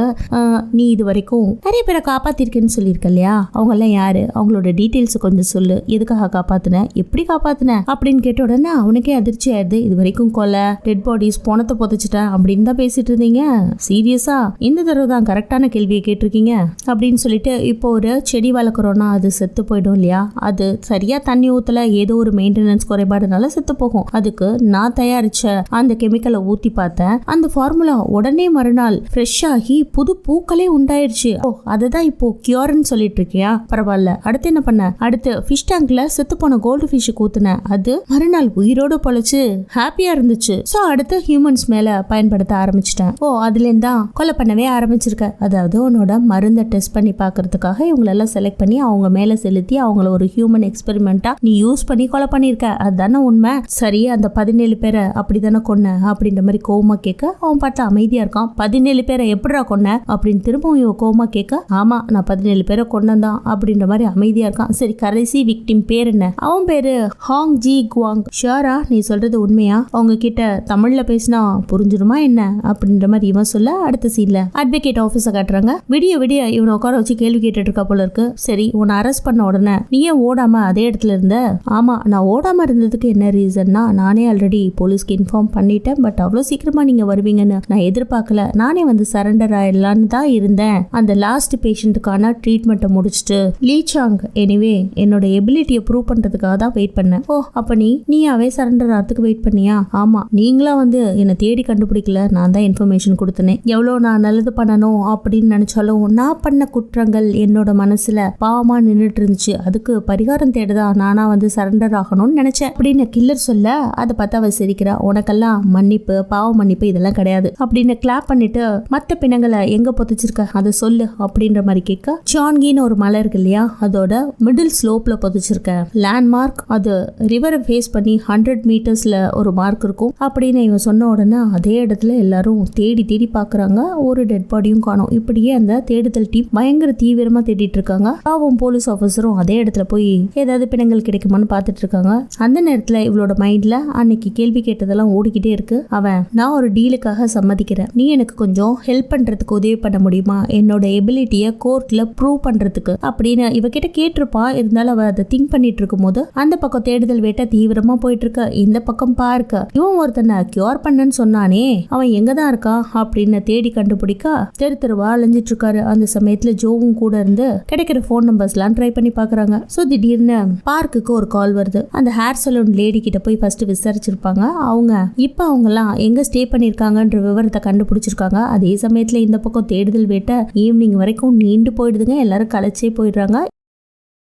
நீ இது வரைக்கும் நிறைய பேரை காப்பாத்திருக்கேன்னு சொல்லியிருக்க இல்லையா, அவங்க எல்லாம் யாரு, அவங்களோட டீடைல்ஸ் கொஞ்சம் சொல்லு, எதுக்காக காப்பாத்துன, எப்படி காப்பாத்துன அப்படின்னு கேட்ட உடனே அவனுக்கே அதிர்ச்சி ஆயிடுது. இது வரைக்கும் கொலை, டெட் பாடிஸ், போனத்தை புதைச்சிட்டேன் அப்படின்னு தான் பேசிட்டு இருந்தீங்க, சீரியஸா இந்த தடவை தான் கரெக்டான கேள்வியை கேட்டிருக்கீங்க அப்படின்னு சொல்லிட்டு, இப்போ ஒரு செடி வளர்க்குறோம்னா அது செத்து போயிடும் இல்லையா, அது சரியா தண்ணி ஊத்தல, ஏதோ ஒரு மெயின்டெனன்ஸ் குறைபாடுனால செத்து போகும், அதுக்கு நான் தயாரிச்ச அந்த கெமிக்கலை ஊத்தி பார்த்தேன், அந்த ஃபார்முலா உடனே மறுநாள் ஃப்ரெஷ் ஆகி புது பூக்களே உண்டாயிருச்சு, ஓ அதுதான் இப்போ கியூர்னு சொல்லிட்டு இருக்கியா, பரவாயில்ல, அடுத்து என்ன பண்ண, அடுத்து ஃபிஷ் டேங்க்ல செத்து போன கோல்டு ஃபிஷ் கூத்துன, அது மறுநாள் உயிரோட பொழைச்சு ஹாப்பியா இருந்துச்சு, சோ அடுத்து ஹியூமன்ஸ் மேல பயன்படுத்த ஆரம்பிச்சிட்டேன், ஓ அதுல இருந்தா கொலை பண்ணவே ஆரம்பிச்சிருக்க, அதாவது உன்னோட மருந்தை டெஸ்ட் பண்ணி பாக்குறதுக்காக இவங்களெல்லாம் செலக்ட் பண்ணி அவங்க மேல செலுத்தி அவங்கள ஒரு ஹியூமன் எக்ஸ்பெரிமெண்டா நீ யூஸ் பண்ணி கொலை பண்ணிருக்க, அதுதானே உண்மை, சரி அந்த 17 பேரை அப்படிதானே கொன்ன அப்படின்ற மாதிரி கோவமா கேட்க அவன் பார்த்து அமைதியா இருக்கான். 17 பேரை எப்படிடா கொன்ன அப்படின்னு திரும்பவும் இவன் கோவமா கேட்க, ஆமா நான் 17 பேரை கொன்னதான் அப்படின்ற மாதிரி அமைதியா இருக்கான். சரி கடைசி விக்டிம் பேர் என்ன, அவன் பேரு ஹாங் ஜி குவாங், ஷியோரா நீ சொல்றது உண்மையா, அவங்க கிட்ட தமிழ்ல பேசினா புரிஞ்சிருமா என்ன அப்படின்ற மாதிரி இவன் சொல்ல, அடுத்த சீன்ல அட்வொகேட் ஆபீஸ காட்டுறாங்க. விடிய விடிய இவனை உட்கார வச்சு கேள்வி கேட்டுட்டு இருக்கா போல இருக்கு. சரி உன்னை அரெஸ்ட் பண்ண உடனே நீ ஏன் ஓடாம அதே இடத்துல இருந்த, ஆமா நான் ஓடாம இருந்ததுக்கு என்ன ரீசன்னா, நானே ஆல்ரெடி போலீஸ்க்கு இன்ஃபார்ம் பண்ணிட்டேன், பட் அவ்வளவு சீக்கிரமா நீங்க வருவீங்கன்னு நான் எதிர்பார்க்கல, நானே வந்து சரண்டர் ஆயிடலான்னு தான் இருந்தேன், அந்த லாஸ்ட் பேஷண்ட்டுக்கான ட்ரீட்மெண்ட்டை முடிச்சுட்டு லீச்சாங் எனிவே என்னோட எபிலிட்டியை ப்ரூவ் பண்றதுக்காக தான் வெயிட் பண்ணேன். ஓ அப்ப நீயாவே சரண்டர் ஆகிறதுக்கு வெயிட் பண்ணியா, ஆமா நீங்களா வந்து என்னை தேடி கண்டுபிடிக்கல, நான் தான் இன்ஃபர்மேஷன் கொடுத்தனே, எவ்வளவு நான் நல்லது பண்ணணும் அப்படின்னு நினைச்சாலும் நான் பண்ண குற்றங்கள் என்னோட மனசுல பாவமா நின்றுட்டு இருந்துச்சு, அதுக்கு பரிகாரம் தேடுதான் நானா வந்து சரண்டர் ஆகணும்னு நினைச்சேன் அப்படின்னு கில்லர் சொல்ல, அதை பார்த்தா அவ சிரிக்கிறா, உனக்கெல்லாம் மன்னிப்பு பாவ மன்னிப்பு இதெல்லாம் கிடையாது அப்படின்னு கிளாப் பண்ணிட்டு, மத்த பிணங்களை எங்க புதைச்சிருக்க அதை சொல்லு அப்படின்ற மாதிரி கேட்க, சான்கின்னு ஒரு மலை இருக்கு இல்லையா, அதோட மிடில் ஸ்லோப்ல புதைச்சிருக்க லேண்ட்மார்க், அது ரிவரை ஃபேஸ் பண்ணி 100 மீட்டர்ஸ்ல ஒரு மார்க் இருக்கும் அப்படின்னு இவன் சொன்ன உடனே அதே இடத்துல எல்லாரும் தேடி தேடி பாக்குறாங்க, ஒரு டெட் பாடியும் காணோம். இப்படியே அந்த தேடுதல் டீம் பயங்கர தீவிரமா தேடிட்டு இருக்காங்க. பாவம் போலீஸ் ஆஃபீஸரும் அதே இடத்துல போய் ஏதாவது பிணங்கள் கிடைக்குமான்னு பார்த்துட்டு இருக்காங்க. அந்த நேரத்துல இவளோட மைண்ட்ல அன்னைக்கு கேள்வி கேட்டதெல்லாம் ஓடிக்கிட்டே இருக்கு. கேட்டதுக்கு அவன், நான் ஒரு டீலுக்காக சம்மதிக்கிறேன், நீ எனக்கு கொஞ்சம் ஹெல்ப் பண்றதுக்கு உதவி பண்ண முடியுமா, என்னோட எபிலிட்டிய கோர்ட்ல ப்ரூவ் பண்றதுக்கு அப்படின்னு இவகிட்ட கேட்டிருப்பா. இருந்தாலும் அவ அதை திங்க் பண்ணிட்டு இருக்கும் போது அந்த பக்கம் தேடுதல் வேட்டை தீவிரமா போயிட்டு இருக்க. இந்த பக்கம் பார்க்க இவன் ஒருத்தனை கியூர் பண்ணன்னு சொன்னானே, அவன் எங்கதான் இருக்கான் அப்படின்னு தேடி கண்டுபிடிக்க தெரு தெருவா அலைஞ்சிட்டு இருக்காரு. அந்த சமயத்துல ஜோவும் கூட இருந்து கிடைக்கிற போன் நம்பர்ஸ் எல்லாம் ட்ரை பண்ணி பாக்குறாங்க. சோ திடீர்னு பார்க்குக்கு ஒரு கால் வருது. அந்த ஹேர் சலூன் லேடி கிட்ட போய் ஃபர்ஸ்ட் விசாரிச்சிருப்பாங்க. அவங்க இப்ப அவங்க எல்லாம் எங்க ஸ்டே பண்ணிருக்காங்கன்ற விவரத்தை கண்டுபிடிச்சிருக்காங்க. அதே சமயத்துல இந்த பக்கம் தேடுதல் வேட்டை ஈவினிங் வரைக்கும் நீண்டு போயிடுதுங்க. எல்லாரும் களைச்சே போயிடுறாங்க.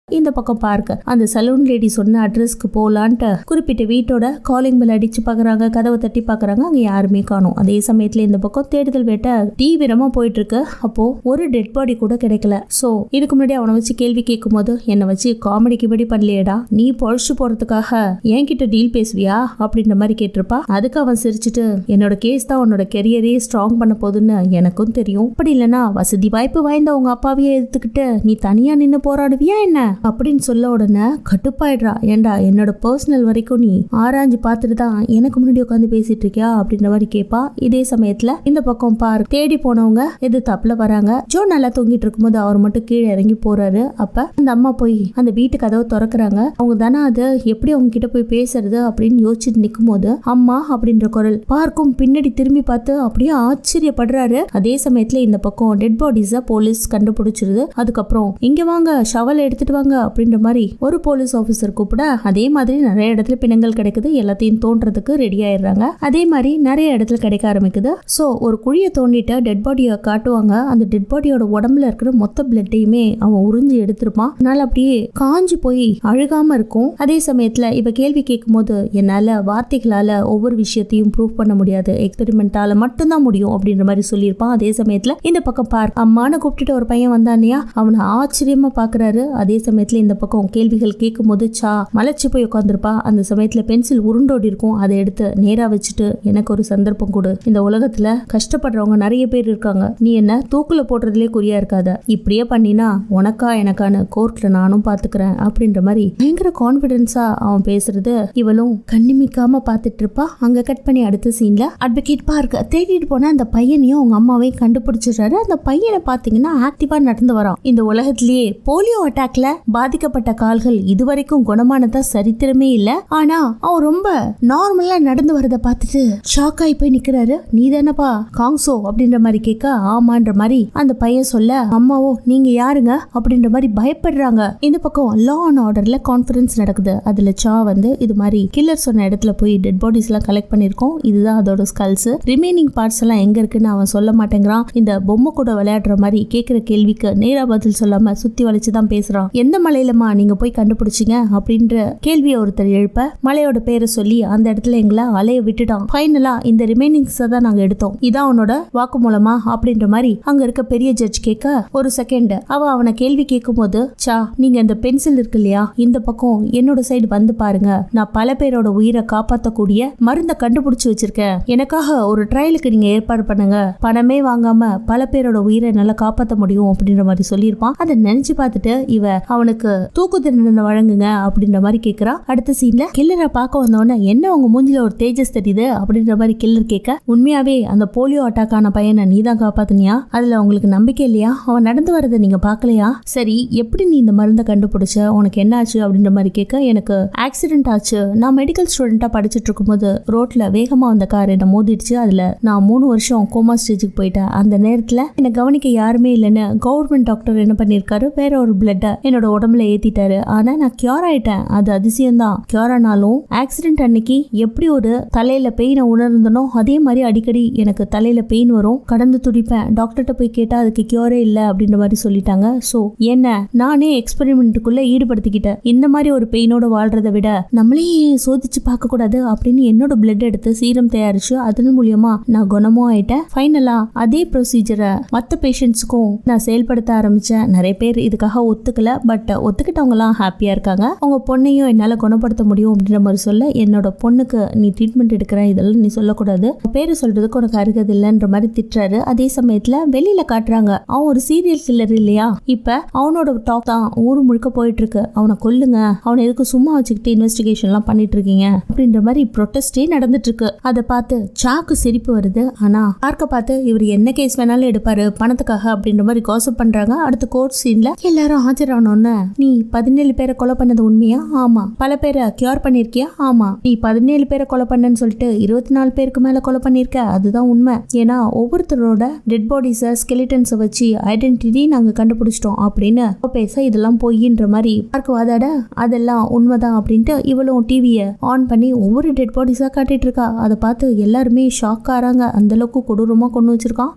இந்த பக்கம் பார்க்க அந்த சலூன் லேடி சொன்ன அட்ரஸ்க்கு போலான்ட்டு குறிப்பிட்ட வீட்டோட காலிங் பெல் அடிச்சு பாக்குறாங்க. கதவை தட்டி பாக்குறாங்க. அங்க யாருமே காணும். அதே சமயத்துல இந்த பக்கம் தேடுதல் வேட்டை தீவிரமா போயிட்டு இருக்கு. அப்போ ஒரு டெட் பாடி கூட கிடைக்கல. சோ இதுக்கு முன்னாடி அவனை வச்சு கேள்வி கேட்கும் போது, என்னை வச்சு காமெடிக்கு படி பண்ணலையேடா, நீ பொழைச்சு போறதுக்காக என்கிட்ட டீல் பேசுவியா அப்படின்ற மாதிரி கேட்டிருப்பா. அதுக்கு அவன் சிரிச்சுட்டு, என்னோட கேஸ் தான் உன்னோட கெரியரே ஸ்ட்ராங் பண்ண போதுன்னு எனக்கும் தெரியும். அப்படி இல்லைன்னா வசதி வாய்ப்பு வாய்ந்த உங்க அப்பாவையே எடுத்துக்கிட்டு நீ தனியா நின்னு போராடுவியா என்ன அப்படின்னு சொல்ல உடனே கட்டுப்பாயிடுறா. ஏண்டா என்னோட பர்சனல் வரைக்கும் நீ ஆராய்ஞ்சு பார்த்துட்டு தான் எனக்கு முன்னாடி உட்காந்து பேசிட்டு இருக்கியா அப்படின்ற மாதிரி கேட்பா. இதே சமயத்துல இந்த பக்கம் பார்க் தேடி போனவங்க எது தப்புல வராங்க. ஜோ நல்லா தூங்கிட்டு இருக்கும்போது அவர் மட்டும் கீழே இறங்கி போறாரு. அப்ப அந்த அம்மா போய் அந்த வீட்டு கதவை திறக்கிறாங்க. அவங்க தானே அது எப்படி அவங்க கிட்ட போய் பேசுறது அப்படின்னு யோசிச்சுட்டு நிக்கும் போது அம்மா அப்படின்ற குரல். பார்க்கும் பின்னாடி திரும்பி பார்த்து அப்படியே ஆச்சரியப்படுறாரு. அதே சமயத்துல இந்த பக்கம் டெட் பாடிஸ போலீஸ் கண்டுபிடிச்சிருது. அதுக்கப்புறம் இங்க வாங்க, ஷவல் எடுத்துட்டு வாங்க அப்படின்ற மாதிரி ஒரு போலீஸ் ஆபீசர் கூப்பிட அதே மாதிரி நிறைய இடத்துல பிணங்கள் கிடைக்குது. எல்லாத்தையும் தோன்றதுக்கு ரெடி ஆயிடுறாங்க. அதே மாதிரி நிறைய இடத்துல கிடைக்க ஆரம்பிக்குது. சோ ஒரு குழியை தோண்டிட்டு டெட் பாடியை காட்டுவாங்க. அந்த டெட் பாடியோட உடம்புல இருக்கிற மொத்த பிளட்டையுமே அவன் உறிஞ்சி எடுத்திருப்பான். அதனால அப்படியே காஞ்சி போய் அழுகாம இருக்கும். அதே சமயத்துல இவ கேள்வி கேட்கும் போது, என்னால வார்த்தைகளால ஒவ்வொரு விஷயத்தையும் ப்ரூவ் பண்ண முடியாது, எக்ஸ்பெரிமெண்டால மட்டும்தான் முடியும் அப்படின்ற மாதிரி சொல்லியிருப்பான். அதே சமயத்துல இந்த பக்கம் பார்க் அம்மானு கூப்பிட்டுட்டு ஒரு பையன் வந்தானியா, அவனை ஆச்சரியமா பாக்குறாரு. அதே சமயத்துல இந்த பக்கம் கேள்விகள் கேட்கும் போது சா மலைச்சு போய் உட்காந்துருப்பா. அந்த சமயத்துல பென்சில் உருண்டோடி இருக்கும். அதை எடுத்து நேரா வச்சுட்டு, எனக்கு ஒரு சந்தர்ப்பம் கொடு, இந்த உலகத்துல கஷ்டப்படுறவங்க நிறைய பேர் இருக்காங்க, நீ என்ன தூக்குல போடுறதுலே குறியா இருக்காத, இப்படியே பண்ணினா உனக்கா எனக்கான கோர்ட்ல நானும் பாத்துக்கிறேன் அப்படின்ற மாதிரி பயங்கர கான்பிடன்ஸா அவன் பேசுறது இவளும் கண்ணிமிக்காம பாத்துட்டு இருப்பா. அங்க கட் பண்ணி அடுத்த சீன்ல அட்வொகேட் பார்க்க தேடிட்டு போன அந்த பையனையும் அவங்க அம்மாவையும் கண்டுபிடிச்சிடுறாரு. அந்த பையனை பாத்தீங்கன்னா ஆக்டிவா நடந்து வரான். இந்த உலகத்திலேயே போலியோ அட்டாக்ல பாதிக்கப்பட்ட கால்கள் இதுவரைக்கும் குணமானதா சரித்திரமே இல்ல. ஆனா அவன் ரொம்ப நார்மலா நடந்து வரத பார்த்துட்டு ஷாக் ஆகி போய் நிக்கிறாரு. நீ தானப்பா காங்சோ அப்படின்ற மாதிரி கேட்க, ஆமான்ற மாதிரி அந்த பையன் சொல்ல, அம்மாவோ நீங்க யாருங்க அப்படின்ற மாதிரி பயப்படுறாங்க. இந்த பக்கம் லா அண்ட் ஆர்டர்ல கான்ஃபரன்ஸ் நடக்குது. அதுல சா வந்து இது மாதிரி கில்லர் சொன்ன இடத்துல போய் டெட் பாடிஸ் எல்லாம் கலெக்ட் பண்ணிருக்கோம், இதுதான் அதோட ஸ்கல்ஸ், ரிமைனிங் பார்ட்ஸ் எல்லாம் எங்க இருக்குன்னு அவன் சொல்ல மாட்டேங்கிறான். இந்த பொம்மை கூட விளையாடுற மாதிரி கேட்கிற கேள்விக்கு நேரா பதில் சொல்லாம சுத்தி வளைச்சுதான் பேசுறான். எந்த மலையிலமா நீங்க போய் கண்டுபிடிச்சிங்க அப்படின்ற கேள்வியை ஒருத்தர் எழுப்ப, மலையோட பேரை சொல்லி அந்த இடத்துல எங்களை அலைய விட்டுட்டான். ஃபைனலா இந்த ரிமைனிங்ஸ் தான் நாங்க எடுத்தோம், இதான் உன்னோட வாக்கு மூலமா அப்படின்ற மாதிரி அங்க இருக்க பெரிய ஜட்ஜ் கேட்க, ஒரு செகண்ட் அவனை கேள்வி கேட்கும் போது, சா நீங்க இந்த பென்சில் இருக்கு இல்லையா, இந்த பக்கம் என்னோட சைடு வந்து பாருங்க, நான் பல பேரோட உயிரை காப்பாற்றக்கூடிய மருந்தை கண்டுபிடிச்சு வச்சிருக்கேன், எனக்காக ஒரு ட்ரையலுக்கு நீங்க ஏற்பாடு பண்ணுங்க, பணமே வாங்காம பல பேரோட உயிரை நல்லா காப்பாற்ற முடியும் அப்படின்ற மாதிரி சொல்லியிருப்பான். அதை நினைச்சு பார்த்துட்டு இவ அவனுக்கு தூக்கு தண்டனை வழங்குங்க அப்படின்ற மாதிரி கேக்குறா. அடுத்த சீன்ல கில்லரை பார்க்க வந்தவன, என்ன உங்க மூஞ்சில ஒரு தேஜஸ் தெரியுது அப்படின்ற மாதிரி கில்லர் கேட்க, உண்மையாவே அந்த போலியோ அட்டாக் ஆன பையனை நீ தான் காப்பாத்தினியா, அதுல உங்களுக்கு நம்பிக்கை இல்லையா, அவன் நடந்து வரதை நீங்க பாக்கலையா, சரி எப்படி நீ இந்த மருந்தை கண்டுபிடிச்ச, உனக்கு என்ன ஆச்சு அப்படின்ற மாதிரி கேட்க, எனக்கு ஆக்சிடென்ட் ஆச்சு, நான் மெடிக்கல் ஸ்டூடெண்டா படிச்சுட்டு இருக்கும் போது ரோட்ல வேகமா வந்த கார் என்ன மோதிடுச்சு, அதுல நான் 3 வருஷம் கோமா ஸ்டேஜுக்கு போயிட்டேன், அந்த நேரத்துல என்ன கவனிக்க யாருமே இல்லைன்னு கவர்மெண்ட் டாக்டர் என்ன பண்ணிருக்காரு, வேற ஒரு பிளட்டை என்னோட உடம்புல ஏத்திட்டாரு, ஆனா நான் கியூர் ஆயிட்டேன், அது அதிசயம் தான், கியூர் ஆனாலும் ஆக்சிடென்ட் அன்னைக்கு எப்படி ஒரு தலையில பெயினை உணர்ந்தனோ அதே மாதிரி அடிக்கடி எனக்கு தலையில பெயின் வரும், கடந்து துடிப்பேன், டாக்டர்கிட்ட போய் கேட்டா அதுக்கு கியூரே இல்ல அப்படின்ற மாதிரி சொல்லிட்டாங்க. சோ என்ன நானே எக்ஸ்பெரிமெண்ட்டுக்குள்ள ஈடுபடுத்திக்கிட்டேன், இந்த மாதிரி ஒரு பெயினோட வாழ்றதை விட நம்மளே சோதிச்சு பார்க்க கூடாது அப்படின்னு என்னோட பிளட் எடுத்து சீரம் தயாரிச்சு அதன் மூலியமா நான் குணமும் ஆயிட்டேன். ஃபைனலா அதே ப்ரொசீஜரை மற்ற பேஷண்ட்ஸுக்கும் நான் செயல்படுத்த ஆரம்பிச்சேன். நிறைய பேர் இதுக்காக ஒத்துக்கல, பட் பட் ஒத்துக்கிட்டவங்க எல்லாம் ஹாப்பியா இருக்காங்க. உங்க பொண்ணையும் என்னால குணப்படுத்த முடியும் அப்படின்ற மாதிரி சொல்ல, என்னோட பொண்ணுக்கு நீ ட்ரீட்மெண்ட் எடுக்கிற இதெல்லாம் நீ சொல்லக்கூடாது, பேரு சொல்றதுக்கு உனக்கு அருகது இல்லைன்ற மாதிரி திட்டுறாரு. அதே சமயத்துல வெளியில காட்டுறாங்க அவன் ஒரு சீரியல் கில்லர் இல்லையா, இப்ப அவனோட டாக் தான் ஊரு முழுக்க போயிட்டு இருக்கு. அவனை கொல்லுங்க, அவனை எதுக்கு சும்மா வச்சுக்கிட்டு இன்வெஸ்டிகேஷன் எல்லாம் பண்ணிட்டு இருக்கீங்க அப்படின்ற மாதிரி ப்ரொட்டஸ்டே நடந்துட்டு இருக்கு. அதை பார்த்து சாக்கு சிரிப்பு வருது. ஆனா பார்க்க பார்த்து இவர் என்ன கேஸ் வேணாலும் எடுப்பாரு பணத்துக்காக அப்படின்ற மாதிரி காசப் பண்றாங்க. அடுத்த கோர்ட் சீன்ல எல்லாரும் ஆஜரானோன்னு, நீ 17 பேரை கொலை பண்ணது உண்மையா? ஆமா. பல பேரை கியூர் பண்ணிருக்கியா? ஆமா. நீ 17 பேரை கொலை பண்ணன்னு சொல்லிட்டு 24 பேருக்கு மேல கொலை பண்ணிருக்க, அதுதான் உண்மை. ஏன்னா ஒவ்வொருத்தரோட டெட் பாடிஸ ஸ்கெலிட்டன்ஸை வச்சு ஐடென்டிட்டி நாங்க கண்டுபிடிச்சிட்டோம் அப்படின்னு பேச, இதெல்லாம் பொய்ன்ற மாதிரி பார்க்க வாதாட, அதெல்லாம் உண்மைதான் அப்படின்ட்டு இவளும் டிவியை ஆன் பண்ணி ஒவ்வொரு டெட் பாடிஸா காட்டிட்டு இருக்கா. அதை பார்த்து எல்லாருமே ஷாக் ஆறாங்க. அந்த அளவுக்கு கொடூரமா கொண்டு வச்சிருக்கான்.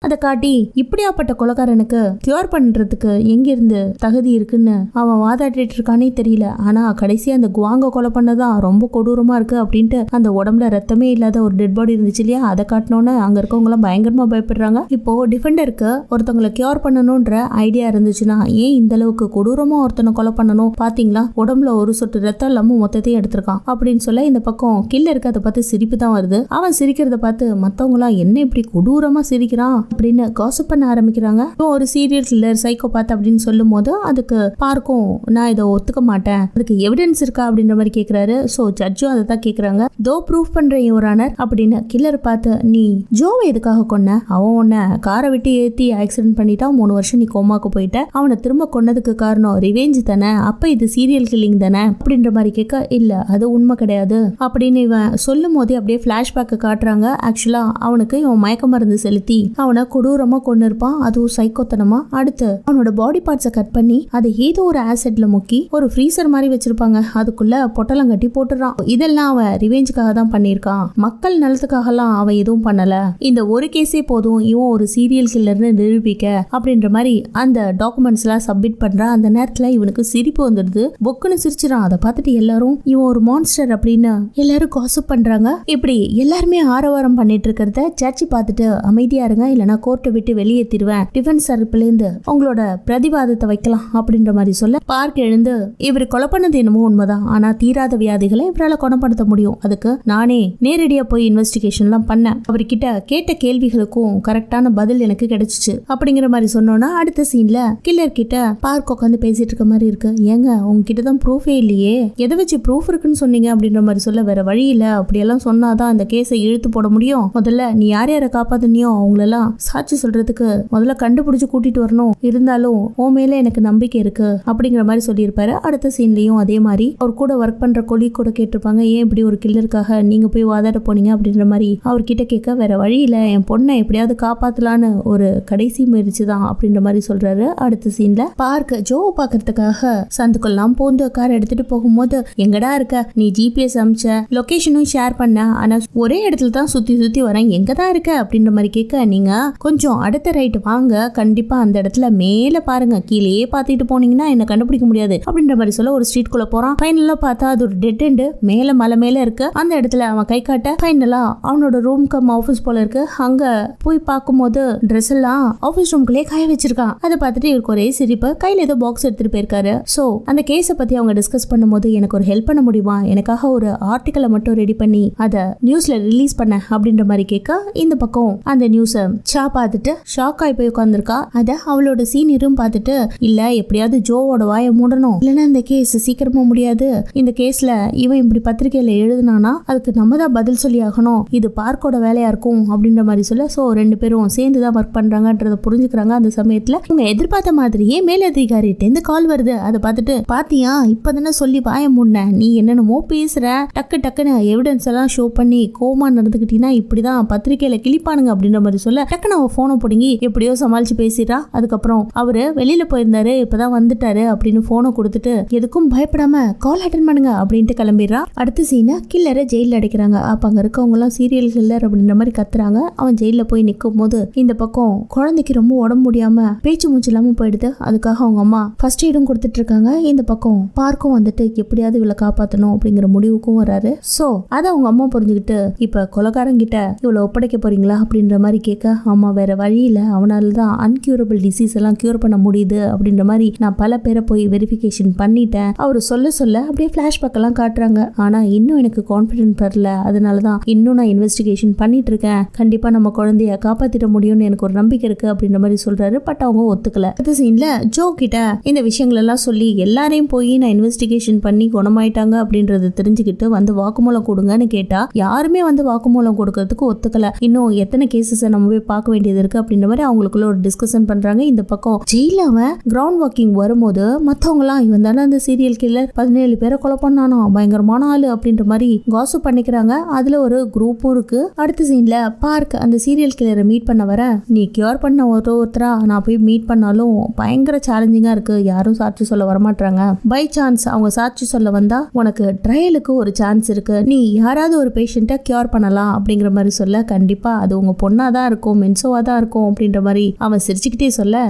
அதை காட்டி இப்படியாப்பட்ட கொலைக்காரனுக்கு கியூர் பண்றதுக்கு எங்கிருந்து தகுதி இருக்குன்னு அவன் வாதாடிட்டு இருக்கானே தெரியல. ஆனா கடைசியா அந்த குவாங்க கொலை பண்ணதான் ரொம்ப கொடூரமா இருக்கு அப்படின்ட்டு அந்த உடம்புல ரத்தமே இல்லாத ஒரு டெட் பாடி இருந்துச்சு இல்லையா, அதை காட்டினோன்னு அங்க இருக்கவங்க எல்லாம் பயங்கரமா பயப்படுறாங்க. இப்போ டிஃபெண்டருக்கு ஒருத்தவங்களை கியூர் பண்ணணும்ன்ற ஐடியா இருந்துச்சுன்னா ஏன் இந்த அளவுக்கு கொடூரமா ஒருத்தனை கொலை பண்ணணும்? பாத்தீங்களா, உடம்புல ஒரு சொட்டு ரத்தம் இல்லாம மொத்தத்தையும் எடுத்திருக்கான் அப்படின்னு சொல்ல, இந்த பக்கம் கில்லருக்கு அதை பார்த்து சிரிப்பு தான் வருது. அவன் சிரிக்கிறத பார்த்து மத்தவங்க எல்லாம் என்ன இப்படி கொடூரமா சிரிக்கிறான் அப்படின்னு காசப் பண்ண ஆரம்பிக்கிறாங்க. ஒரு சீரியல் கில்லர் சைக்கோபாத் அப்படின்னு சொல்லும் போது அதுக்கு பார்க்கும் நான் இதை ஒத்துக்க மாட்டேன், அதுக்கு எவிடன்ஸ் இருக்கா அப்படின்ற மாதிரி கேட்கிறாரு. சோ ஜட்ஜும் அதை தான் கேட்கறாங்க. தோ ப்ரூஃப் பண்றேன் யுவர் ஆனர் அப்படின்னு. கில்லர் பார்த்து, நீ ஜோவை எதுக்காக கொன்ன? அவன் உன்னை காரை விட்டு ஏத்தி ஆக்சிடென்ட் பண்ணிட்டான், 3 வருஷம் நீ கோமாக்கு போயிட்ட, அவனை திரும்ப கொன்னதுக்கு காரணம் ரிவெஞ்ச் தானே, அப்ப இது சீரியல் கில்லிங் தானே அப்படின்ற மாதிரி கேட்க, இல்ல அது உண்மை கிடையாது அப்படின்னு இவன் சொல்லும் போதே அப்படியே பிளாஷ்பேக் காட்டுறாங்க. ஆக்சுவலா அவனுக்கு இவன் மயக்க மருந்து செலுத்தி அவனை கொடூரமா கொண்டு இருப்பான், அதுவும் சைக்கோத்தனமா. அடுத்து அவனோட பாடி பார்ட்ஸை கட் பண்ணி அதை ஏதோ ஒரு ஆசிட்ல முக்கி ஒரு ஃப்ரீசர் மாதிரி வச்சிருப்பாங்க, அதுக்குள்ள பொட்டலம் கட்டி போட்டுறான். இதெல்லாம் அவன் ரிவெஞ்சுக்காக தான் பண்ணிருக்கான், மக்கள் நலத்துக்காக எல்லாம் அவன் எதுவும் பண்ணல. இந்த ஒரு கேஸே போதும் இவன் ஒரு சீரியல் கில்லர்னு நிரூபிக்க அப்படின்ற மாதிரி அந்த டாக்குமெண்ட்ஸ் எல்லாம் சப்மிட் பண்றான். அந்த நேரத்துல இவனுக்கு சிரிப்பு வந்துடுது, பொக்குன்னு சிரிச்சிடான். அதை பார்த்துட்டு எல்லாரும் இவன் ஒரு மான்ஸ்டர் அப்படின்னு எல்லாரும் காசப் பண்றாங்க. இப்படி எல்லாருமே ஆரவாரம் பண்ணிட்டு இருக்கிறத ஜட்ஜி பார்த்துட்டு அமைதியா இருங்க, இல்லைன்னா கோர்ட்டை விட்டு வெளியேற்றிடுவேன், டிஃபென்ஸ் தரப்புலேருந்து உங்களோட பிரதிவாதத்தை வைக்கலாம் அப்படின்ற மாதிரி சொல்ல, பார்க் எழுந்து இவர் கொலை பண்ணது என்னமோ உண்மைதான், ஆனா தீராத வியாதிகளை இவரால் குணப்படுத்த முடியும், அதுக்கு நானே நேரடியா போய் இன்வெஸ்டிகேஷன்லாம் பண்ணேன், அவர்கிட்ட கேட்ட கேள்விகளுக்கும் கரெக்டான பதில் எனக்கு கிடைச்சிச்சு அப்படிங்கிற மாதிரி சொன்னோன்னா, அடுத்த சீன்ல கில்லர் கிட்ட பார்க் உட்காந்து பேசிட்டு இருக்க மாதிரி இருக்கு. ஏங்க உங்ககிட்ட தான் ப்ரூஃபே இல்லையே, எதை வச்சு ப்ரூஃப் இருக்குன்னு சொன்னீங்க அப்படின்ற மாதிரி சொல்ல, வேற வழி இல்ல, அப்படியெல்லாம் சொன்னாதான் அந்த கேஸை இழுத்து போட முடியும், முதல்ல நீ யார் யாரை காப்பாத்தினியோ அவங்களெல்லாம் சாட்சி சொல்றதுக்கு முதல்ல கண்டுபிடிச்சு கூட்டிட்டு வரணும், இருந்தாலும் உன் மேல எனக்கு நம்பிக்கை இருக்கு அப்படிங்கிற மாதிரி சொல்லியிருப்பாரு. அடுத்த சீன்லயும் அதே மாதிரி அவர் கூட ஒர்க் பண்ற கொலி கூட கேட்டிருப்பாங்க, ஏன் இப்படி ஒரு கில்லருக்காக நீங்க போய் வாதாட போனீங்க அப்படின்ற மாதிரி. அவர்கிட்ட கேட்க, வேற வழி இல்ல, என் பொண்ணை எப்படியாவது காப்பாத்தலான்னு ஒரு கடைசி முயற்சி தான் அப்படின்ற மாதிரி சொல்றாரு. அடுத்த சீன்ல பார்க்க ஜோவை பாக்குறதுக்காக சந்துக்கெல்லாம் போந்து கார் எடுத்துட்டு போகும்போது, எங்கடா இருக்க நீ, ஜிபிஎஸ் அமிச்ச லொகேஷனும் ஷேர் பண்ண, ஆனா ஒரே இடத்துல தான் சுத்தி சுத்தி வரேன், எங்கதான் இருக்க அப்படின்ற மாதிரி கேட்க, நீங்க கொஞ்சம் அடுத்த ரைட் வாங்க, கண்டிப்பா அந்த இடத்துல மேல பாருங்க, கீழே பாத்துட்டு போனீங்கன்னா என்ன கண்டுபிடிக்க முடியாது அப்படின்ற மாதிரி சொல்ல ஒரு ஸ்ட்ரீட் குள்ள போறான். ஃபைனலா பார்த்தா அது ஒரு டெட் எண்ட், மேல மலை மேல இருக்கு. அந்த இடத்துல அவன் கை காட்ட ஃபைனலா அவனோட ரூம் கம் ஆபீஸ் போல இருக்கு. அங்க போய் பார்க்கும்போது ட்ரெஸ் எல்லாம் ஆபீஸ் ரூம்குள்ளே காய வச்சிருக்கான். அதை பார்த்துட்டு இவருக்கு ஒரே சிரிப்பு. கையில ஏதோ பாக்ஸ் எடுத்துட்டு போயிருக்காரு. சோ அந்த கேஸை பத்தி அவங்க டிஸ்கஸ் பண்ணும்போது, எனக்கு ஒரு ஹெல்ப் பண்ண முடியுமா, எனக்காக ஒரு ஆர்டிக்கலை மட்டும் ரெடி பண்ணி அதை நியூஸ்ல ரிலீஸ் பண்ண அப்படின்ற மாதிரி கேட்க, இந்த பக்கம் அந்த நியூஸ சா பார்த்துட்டு ஷாக் ஆகி போய் உட்காந்துருக்கா. அத அவளோட சீனியரும் பார்த்துட்டு, இல்ல எப்படியாவது ஜோவோட வாயை மூடணும், இல்லைன்னா இந்த கேஸ் சீக்கிரமா முடியாது, இந்த கேஸ்ல இவன் இப்படி பத்திரிகையில எழுதுனானா அதுக்கு நம்ம தான் பதில் சொல்லி ஆகணும், இது பார்க்கோட வேலையா இருக்கும் அப்படின்ற மாதிரி சொல்ல, சோ 2 பேரும் சேர்ந்துதான் ஒர்க் பண்றாங்கன்றத புரிஞ்சுக்கிறாங்க. அந்த சமயத்துல இவங்க எதிர்பார்த்த மாதிரியே மேலதிகாரிட்ட இருந்து கால் வருது. அதை பார்த்துட்டு, பாத்தியா இப்பதானே சொல்லி வாய மூடின, நீ என்னென்னமோ பேசுற, டக்கு டக்குன்னு எவிடன்ஸ் எல்லாம் ஷோ பண்ணி கோமா நடந்துக்கிட்டீங்கன்னா இப்படிதான் பத்திரிகையில கிளிப்பானுங்க அப்படின்ற மாதிரி சொல்ல, டக்குன்னு அவ போனை பிடுங்கி எப்படியோ சமாளிச்சு பேசிட்டா. அதுக்கப்புறம் அவரு வெளியில போயிருந்தாரு, இப்பதான் வந்துட்டாரு அப்படின்னு போனை கொடுத்துட்டு, எதுக்கும் பயப்படாம கால் அட்டன் பண்ணுங்க அப்படின்ட்டு கிளம்பிடுறா. அடுத்த சீனை கில்லரை ஜெயில அடைக்கிறாங்க. அப்ப அங்க இருக்கவங்க எல்லாம் சீரியல் கில்லர் அப்படின்ற மாதிரி கத்துறாங்க. அவன் ஜெயில போய் நிக்கும் போது இந்த பக்கம் குழந்தைக்கு ரொம்ப உடம்பு முடியாம பேச்சு மூச்சு இல்லாம போயிடுது. அதுக்காக அவங்க அம்மா ஃபர்ஸ்ட் எய்டும் கொடுத்துட்டு இருக்காங்க. இந்த பக்கம் பார்க்கும் வந்துட்டு எப்படியாவது இவளை காப்பாத்தணும் அப்படிங்கிற முடிவுக்கும் வராரு. சோ அதை அவங்க அம்மா புரிஞ்சுக்கிட்டு, இப்ப கொலைகாரங்கிட்ட இவளை ஒப்படைக்க போறீங்களா அப்படின்ற மாதிரி கேட்க, ஆமா வேற வழி இல்ல, அவனால தான் அன்கியூரபிள் டிசீஸ் எல்லாம் கியூர் பண்ண முடியுது அப்படின்ற மாதிரி நான் பல பேரை போய் வெரிஃபிகேஷன் பண்ணிட்டேன். அவரு சொல்ல அப்படியே பிளாஷ்பேக் எல்லாம் காட்டுறாங்க. ஆனா இன்னும் எனக்கு கான்பிடன்ட் வரல, அதனாலதான் இன்னும் நான் இன்வெஸ்டிகேஷன் பண்ணிட்டு இருக்கேன். கண்டிப்பா நம்ம குழந்தைய காப்பாத்திட முடியும்னு எனக்கு ஒரு நம்பிக்கை இருக்கு அப்படின்ற மாதிரி சொல்றாரு. பட் அவங்க ஒத்துக்கல. அடுத்த சீன்ல ஜோ கிட்ட இந்த விஷயங்கள் எல்லாம் சொல்லி எல்லாரையும் போய் நான் இன்வெஸ்டிகேஷன் பண்ணி குணமாயிட்டாங்க அப்படின்றது தெரிஞ்சுக்கிட்டு வந்து வாக்குமூலம் கொடுங்கன்னு கேட்டா யாருமே வந்து வாக்குமூலம் கொடுக்கறதுக்கு ஒத்துக்கல. இன்னும் எத்தனை கேசஸ் நம்ம போய் பார்க்க வேண்டியது இருக்கு அப்படின்ற மாதிரி அவங்களுக்குள்ள ஒரு டிஸ்கஷன் பண்றாங்க. இந்த பக்கம் ஜெயில அவன் கிரவுண்ட் வாக்கிங் வரும்போது மத்தவங்க எல்லாம் இவன் தானே அந்த சீரியல் கில்லர், 17 பேரை கொலை பண்ணானோ, பயங்கரமான ஆளு அப்படின்ற மாதிரி காசிப் பண்ணிக்கிறாங்க. அதுல ஒரு குரூப்பும் இருக்கு. அடுத்த சீன்ல பார்க் அந்த சீரியல் கில்லரை மீட் பண்ண வர, நீ கியூர் பண்ண ஒருத்தரா நான் போய் மீட் பண்ணாலும் பயங்கர சேலஞ்சிங்கா இருக்கு, யாரும் சாட்சி சொல்ல வரமாட்டாங்க. பை சான்ஸ் அவங்க சாட்சி சொல்ல வந்தா உனக்கு ட்ரையலுக்கு ஒரு சான்ஸ் இருக்கு, நீ யாராவது ஒரு பேஷண்ட்டை கியூர் பண்ணலாம் அப்படிங்கிற மாதிரி சொல்ல, கண்டிப்பா அது உங்க பொண்ணாதான் இருக்கும், மென்சோவா தான் இருக்கும் அப்படின்ற மாதிரி அவன் சிரிச்சுக்கிட்டே சொல்ல,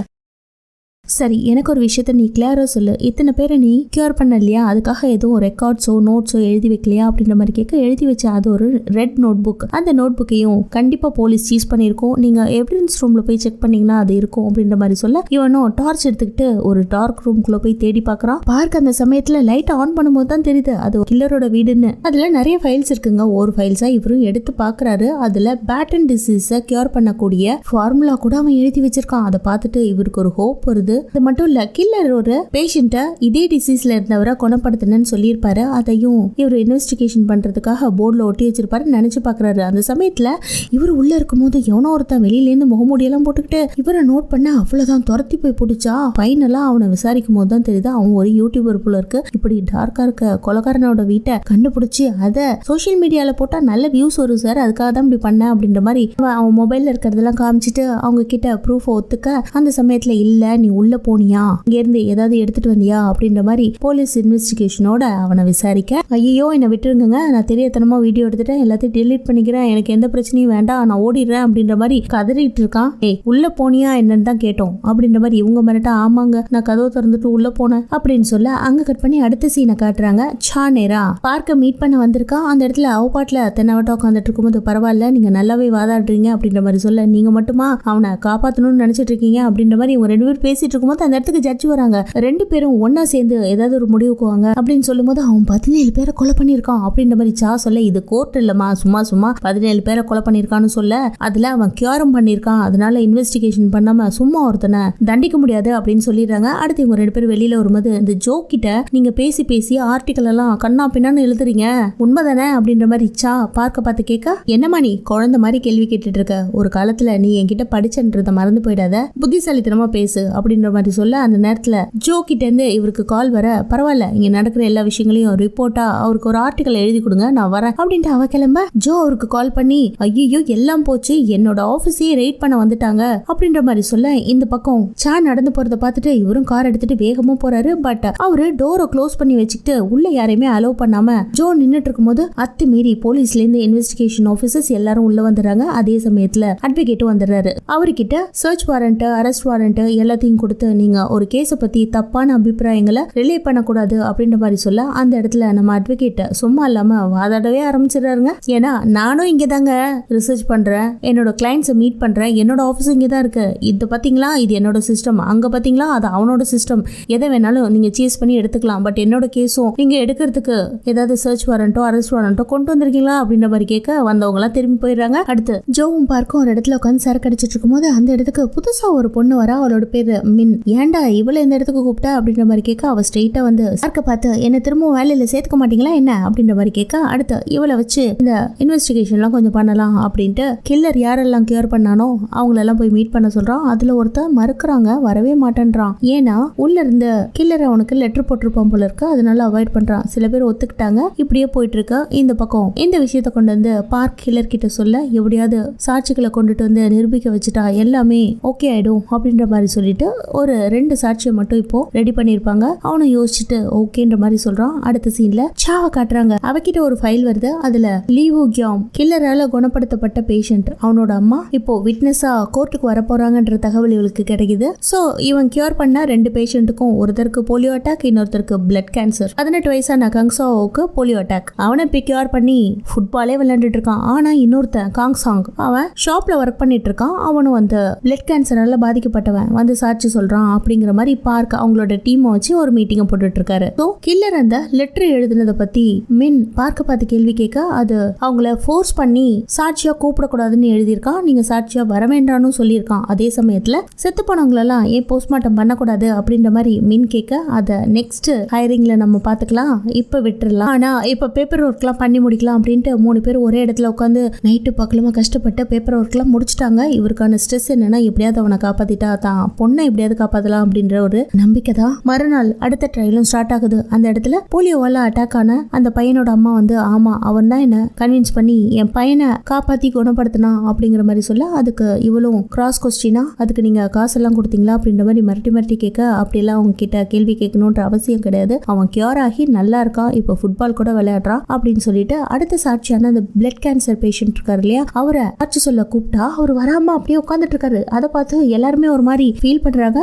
சரி எனக்கு ஒரு விஷயத்த நீ கிளியரா சொல்லு, இத்தனை பேரை நீ கியூர் பண்ண இல்லையா, அதுக்காக எதுவும் ரெக்கார்ட்ஸோ நோட்ஸோ எழுதி வைக்கலையா அப்படின்ற மாதிரி கேட்க, எழுதி வச்ச அது ஒரு ரெட் நோட் புக், அந்த நோட் புக்கையும் கண்டிப்பா போலீஸ் சீஸ் பண்ணியிருக்கோம், நீங்க எவிடன்ஸ் ரூம்ல போய் செக் பண்ணீங்கன்னா அது இருக்கும் அப்படின்ற மாதிரி சொல்ல, இவனும் டார்ச் எடுத்துக்கிட்டு ஒரு டார்க் ரூம்குள்ள போய் தேடி பாக்குறான். பார்க்க அந்த சமயத்துல லைட் ஆன் பண்ணும்போது தான் தெரியுது அது கில்லரோட வீடுன்னு. அதுல நிறைய ஃபைல்ஸ் இருக்குங்க. ஒரு ஃபைல்ஸா இவரும் எடுத்து பாக்குறாரு. அதுல பேட்டன் டிசீஸை கியூர் பண்ணக்கூடிய ஃபார்முலா கூட அவன் எழுதி வச்சிருக்கான். அதை பார்த்துட்டு இவருக்கு ஒரு ஹோப் வருது. அது மட்டும் இல்ல, கில்லர் ஒரு பேஷண்ட இதே டிசீஸ்ல இருந்தவரை குணப்படுத்தணும்னு சொல்லியிருப்பாரு. அதையும் இவர் இன்வெஸ்டிகேஷன் பண்றதுக்காக போர்டில் ஒட்டி வச்சிருப்பாரு. நினைச்சு பாக்குறாரு. அந்த சமயத்துல இவர் உள்ள இருக்கும் போது எவனோ ஒருத்தன் வெளியில இருந்து முகமூடியெல்லாம் போட்டுக்கிட்டு இவரை நோட் பண்ண, அவ்வளவுதான் துரத்தி போய் பிடிச்சா. ஃபைனலா அவனை விசாரிக்கும் போது தான் தெரியுது அவன் ஒரு யூடியூபர் போல இருக்கு. இப்படி டார்க்கா இருக்க கொலைகாரனோட வீட்டை கண்டுபிடிச்சு அதை சோசியல் மீடியால போட்டா நல்ல வியூஸ் வரும் சார், அதுக்காக தான் இப்படி பண்ண அப்படின்ற மாதிரி அவன் மொபைல்ல இருக்கிறதெல்லாம் காமிச்சிட்டு அவங்க கிட்ட ப்ரூஃப் ஒத்துக்க, அந்த சமயத்துல இல்ல நீ உள்ள போனியா, இங்க இருந்து ஏதாவது எடுத்துட்டு வந்தியா அப்படின்ற மாதிரி போலீஸ் இன்வெஸ்டிகேஷனோட அவனை விசாரிக்க, ஐயோ என்ன விட்டுருங்க, நான் தெரியாதனமா வீடியோ எடுத்துட்டேன், எல்லாத்தையும் டெலீட் பண்ணிக்கிறேன், எனக்கு எந்த பிரச்சனையும் வேண்டாம், நான் ஓடிடுறேன் அப்படின்ற மாதிரி கதறிட்டு இருக்கான். ஏய் உள்ள போனியா என்னன்னு தான் கேட்டோம் அப்படின்ற மாதிரி இவங்க மிரட்டா, ஆமாங்க நான் கதவை திறந்துட்டு உள்ள போனேன் அப்படின்னு சொல்ல, அங்க கட் பண்ணி அடுத்த சீனை காட்டுறாங்க. சானேரா பார்க்க மீட் பண்ண வந்திருக்கான். அந்த இடத்துல அவபாட்டுல தென்னவட்ட உட்காந்துட்டு இருக்கும்போது, பரவாயில்ல நீங்க நல்லாவே வாதாடுறீங்க அப்படின்ற மாதிரி சொல்ல, நீங்க மட்டுமா அவனை காப்பாத்தணும்னு நினைச்சிட்டு இருக்கீங்க அப்படின்ற மாதிரி இவங்க 2 பேரும் பேசிட்டு இருக்கும்போது அந்த இடத்துக்கு ஜட்ஜ் வராங்க. 2 பேரும் ஒன்னா சேர்ந்து ஏதாவது ஒரு முடிவுக்கு வாங்க அப்படின்னு சொல்லும் போது, அவன் 17 பேரை கொலை பண்ணிருக்கான் அப்படின்ற மாதிரி சா சொல்ல, இது கோர்ட் இல்லமா, சும்மா 17 பேரை கொலை பண்ணிருக்கான்னு சொல்ல, அதுல அவன் கியூரும் பண்ணிருக்கான், அதனால இன்வெஸ்டிகேஷன் பண்ணாம சும்மா ஒருத்தனை தண்டிக்க முடியாது அப்படின்னு சொல்லிடுறாங்க. அடுத்து இவங்க 2 பேரும் வெளியில வரும்போது, இந்த ஜோ கிட்ட நீங்க பேசி ஆர்டிக்கல் எல்லாம் கண்ணா பின்னான்னு எழுதுறீங்க உண்மைதானே அப்படின்ற மாதிரி சா பார்க்க பார்த்து கேட்க, என்னமா நீ குழந்தை மாதிரி கேள்வி கேட்டுட்டு இருக்க, ஒரு காலத்துல நீ என்கிட்ட படிச்சன்றத மறந்து போயிடாத, புத்திசாலித்தனமா பேசு அப்படின்ற மாதிரி சொல்ல, அந்த நேரத்துல ஜோ கிட்ட இருந்து இவருக்கு கால் வர, பரவாயில்ல இங்க நடக்கிற எல்லா விஷயங்களையும் ரிப்போர்ட்டா அவருக்கு ஒரு ஆர்டிக்கல் எழுதி கொடுங்க, நான் வரேன் அப்படின்ட்டு அவ கிளம்ப, ஜோ அவருக்கு கால் பண்ணி, ஐயோ எல்லாம் போச்சு, என்னோட ஆபீஸையே ரெய்ட் பண்ண வந்துட்டாங்க அப்படின்ற மாதிரி சொல்ல, இந்த பக்கம் சா நடந்து போறத பார்த்துட்டு இவரும் கார் எடுத்துட்டு வேகமா போறாரு. பட் அவரு டோரை க்ளோஸ் பண்ணி வச்சுக்கிட்டு உள்ள யாரையுமே அலோவ் பண்ணாம ஜோ நின்னுட்டு இருக்கும் போது, அத்துமீறி போலீஸ்ல இருந்து இன்வெஸ்டிகேஷன் ஆபீசர்ஸ் எல்லாரும் உள்ள வந்துடுறாங்க. அதே சமயத்துல அட்வொகேட்டும் வந்துடுறாரு. அவர்கிட்ட சர்ச் வாரண்ட், அரெஸ்ட் வாரண்ட் எல்லாத்தையும் கொடுத்து, நீங்க ஒரு கேஸை பத்தி தப்பான அபிப்பிராயங்களை ரிலே பண்ணக்கூடாது அப்படின்ற மாதிரி சொல்ல, அந்த இடத்துல நம்ம அட்வொகேட் சும்மா இல்லாம வாதாடவே ஆரம்பிச்சிடறாருங்க. ஏன்னா நானும் இங்க தாங்க ரிசர்ச் பண்றேன், என்னோட கிளைண்ட்ஸை மீட் பண்றேன், என்னோட ஆஃபீஸ் இங்கே தான் இருக்கு, இது பாத்தீங்களா இது என்னோட சிஸ்டம், அங்க பாத்தீங்களா அது அவனோட சிஸ்டம், எதை வேணாலும் நீங்க சீஸ் பண்ணி எடுத்துக்கலாம், பட் என்னோட கேஸும் நீங்க எடுக்கிறதுக்கு ஏதாவது சர்ச் வாரண்டோ அரெஸ்ட் வாரண்டோ கொண்டு வந்திருக்கீங்களா அப்படின்ற மாதிரி கேட்க, வந்தவங்க எல்லாம் திரும்பி போயிடுறாங்க. அடுத்து ஜோவும் பார்க்கும் ஒரு இடத்துல உட்காந்து சரக்கு அடிச்சிட்டு இருக்கும் போது, அந்த இடத்துக்கு புதுசா ஒரு பொண்ணு வர, அவளோட பேரு மின். ஏன்டா இவளை இந்த இடத்துக்கு கூப்பிட்டா அப்படின்ற மாதிரி கேட்க, அவ ஸ்ட்ரெயிட்டா வந்து சார்க்க பார்த்து, என்ன திரும்பவும் வேலையில சேர்த்துக்க மாட்டீங்களா என்ன அப்படின்ற மாதிரி கேட்க, அடுத்து இவளை வச்சு இந்த இன்வெஸ்டிகேஷன்லாம் கொஞ்சம் பண்ணலாம் அப்படின்ட்டு கில்லர் யாரெல்லாம் கியூர் பண்ணானோ அவங்களெல்லாம் போய் மீட் பண்ண சொல்றான். அதுல ஒருத்தர் மறுக்கிறாங்க, வரவே மாட்டேன்றான். ஏன்னா உள்ள இருந்த கில்லர் அவனுக்கு லெட்டர் போட்டிருப்பான் போல இருக்கு, அதனால அவாய்ட் பண்றான். சில பேர் ஒத்துக்கிட்டாங்க. இப்படியே போயிட்டு இருக்க இந்த பக்கம் இந்த விஷயத்த கொண்டு வந்து பார்க் கில்லர் கிட்ட சொல்ல, எப்படியாவது சாட்சிகளை கொண்டுட்டு வந்து நிரூபிக்க வச்சுட்டா எல்லாமே ஓகே ஆயிடும் அப்படின்ற மாதிரி சொல்லிட்டு ஒரு 2 சாட்சியை மட்டும் இப்போ ரெடி பண்ணிருப்பாங்க. அவனும் யோசிச்சுட்டு ஓகேன்ற மாதிரி சொல்றான். அடுத்த சீன்ல சாவை காட்டுறாங்க. அவகிட்ட ஒரு ஃபைல் வருது. அதுல லீவோ கியாம் கில்லரால குணப்படுத்தப்பட்ட பேஷண்ட், அவனோட அம்மா இப்போ விட்னஸா கோர்ட்டுக்கு வர போறாங்கன்ற தகவல் இவளுக்கு கிடைக்குது. சோ இவன் கியூர் பண்ண 2 பேஷண்ட்டுக்கும், ஒருத்தருக்கு போலியோ அட்டாக், இன்னொருத்தருக்கு பிளட் கேன்சர். 18 வயசான கங்சாவுக்கு போலியோ அட்டாக். அவனை இப்ப கியூர் பண்ணி ஃபுட்பாலே விளையாண்டுட்டு இருக்கான். ஆனா இன்னொருத்தன் காங்சாங், அவன் ஷாப்ல ஒர்க் பண்ணிட்டு இருக்கான். அவனும் வந்து பிளட் கேன்சரால பாதிக்கப்பட்டவன், வந்து சாட்சி சொல்றான் அப்படிங்கிற மாதிரி பார்க்க அவங்களோட டீமை வச்சு ஒரு மீட்டிங் போட்டுட்டு இருக்காரு. ஸோ கில்லர் அந்த லெட்டர் எழுதுனதை பத்தி மின் பார்க்க பார்த்து கேள்வி கேட்க, அது அவங்கள ஃபோர்ஸ் பண்ணி சாட்சியா கூப்பிடக்கூடாதுன்னு எழுதியிருக்கான். நீங்க சாட்சியா வர வேண்டாம்னு சொல்லியிருக்கான். அதே சமயத்துல செத்து போனவங்களெல்லாம் ஏன் போஸ்ட்மார்ட்டம் பண்ணக்கூடாது அப்படின்ற மாதிரி மின் கேட்க, அதை நெக்ஸ்ட் ஹைரிங்ல நம்ம பார்த்துக்கலாம், இப்ப விட்டுறலாம், ஆனா இப்ப பேப்பர் ஒர்க்லாம் பண்ணி முடிக்கலாம் அப்படின்ட்டு 3 பேர் ஒரே இடத்துல உட்காந்து நைட்டு பக்கலமா கஷ்டப்பட்டு பேப்பர் ஒர்க்லாம் முடிச்சிட்டாங்க. இவருக்கான ஸ்ட்ரெஸ் என்னன்னா, எப்படியாவது அவனை காப்பாத்திட்டா தான் பொண்ணை எப்படியாவது காப்பாத்தலாம் அப்படின்ற ஒரு நம்பிக்கை தான். மறுநாள் அடுத்த ட்ரையலும் ஸ்டார்ட் ஆகுது. அந்த இடத்துல போலியோவால அட்டாக் ஆன அந்த பையனோட அம்மா வந்து, ஆமா அவன் தான் என்ன கன்வின்ஸ் பண்ணி என் பையனை காப்பாத்தி குணப்படுத்தினா அப்படிங்கிற மாதிரி சொல்ல, அதுக்கு இவளும் கிராஸ் கொஸ்டினா, அதுக்கு நீங்க காசெல்லாம் கொடுத்தீங்களா அப்படின்ற மாதிரி மிரட்டி கேட்க, அப்படியெல்லாம் அவங்க கிட்ட கேள்வி கேட்கணுன்ற அவசியம் கிடையாது, அவன் கியூர் ஆகி நல்லா இருக்கான், இப்போ ஃபுட்பால் கூட விளையாடுறான் அப்படின்னு சொல்லிட்டு அடுத்த சாட்சியான அந்த பிளட் கேன்சர் பேஷண்ட் இருக்காரு இல்லையா, அவரை சாட்சி சொல்ல கூப்பிட்டா அவர் வராம அப்படியே உட்காந்துட்டு இருக்காரு. அதை பார்த்து எல்லாருமே ஒரு மாதிரி ஃபீல் பண்றாங்க.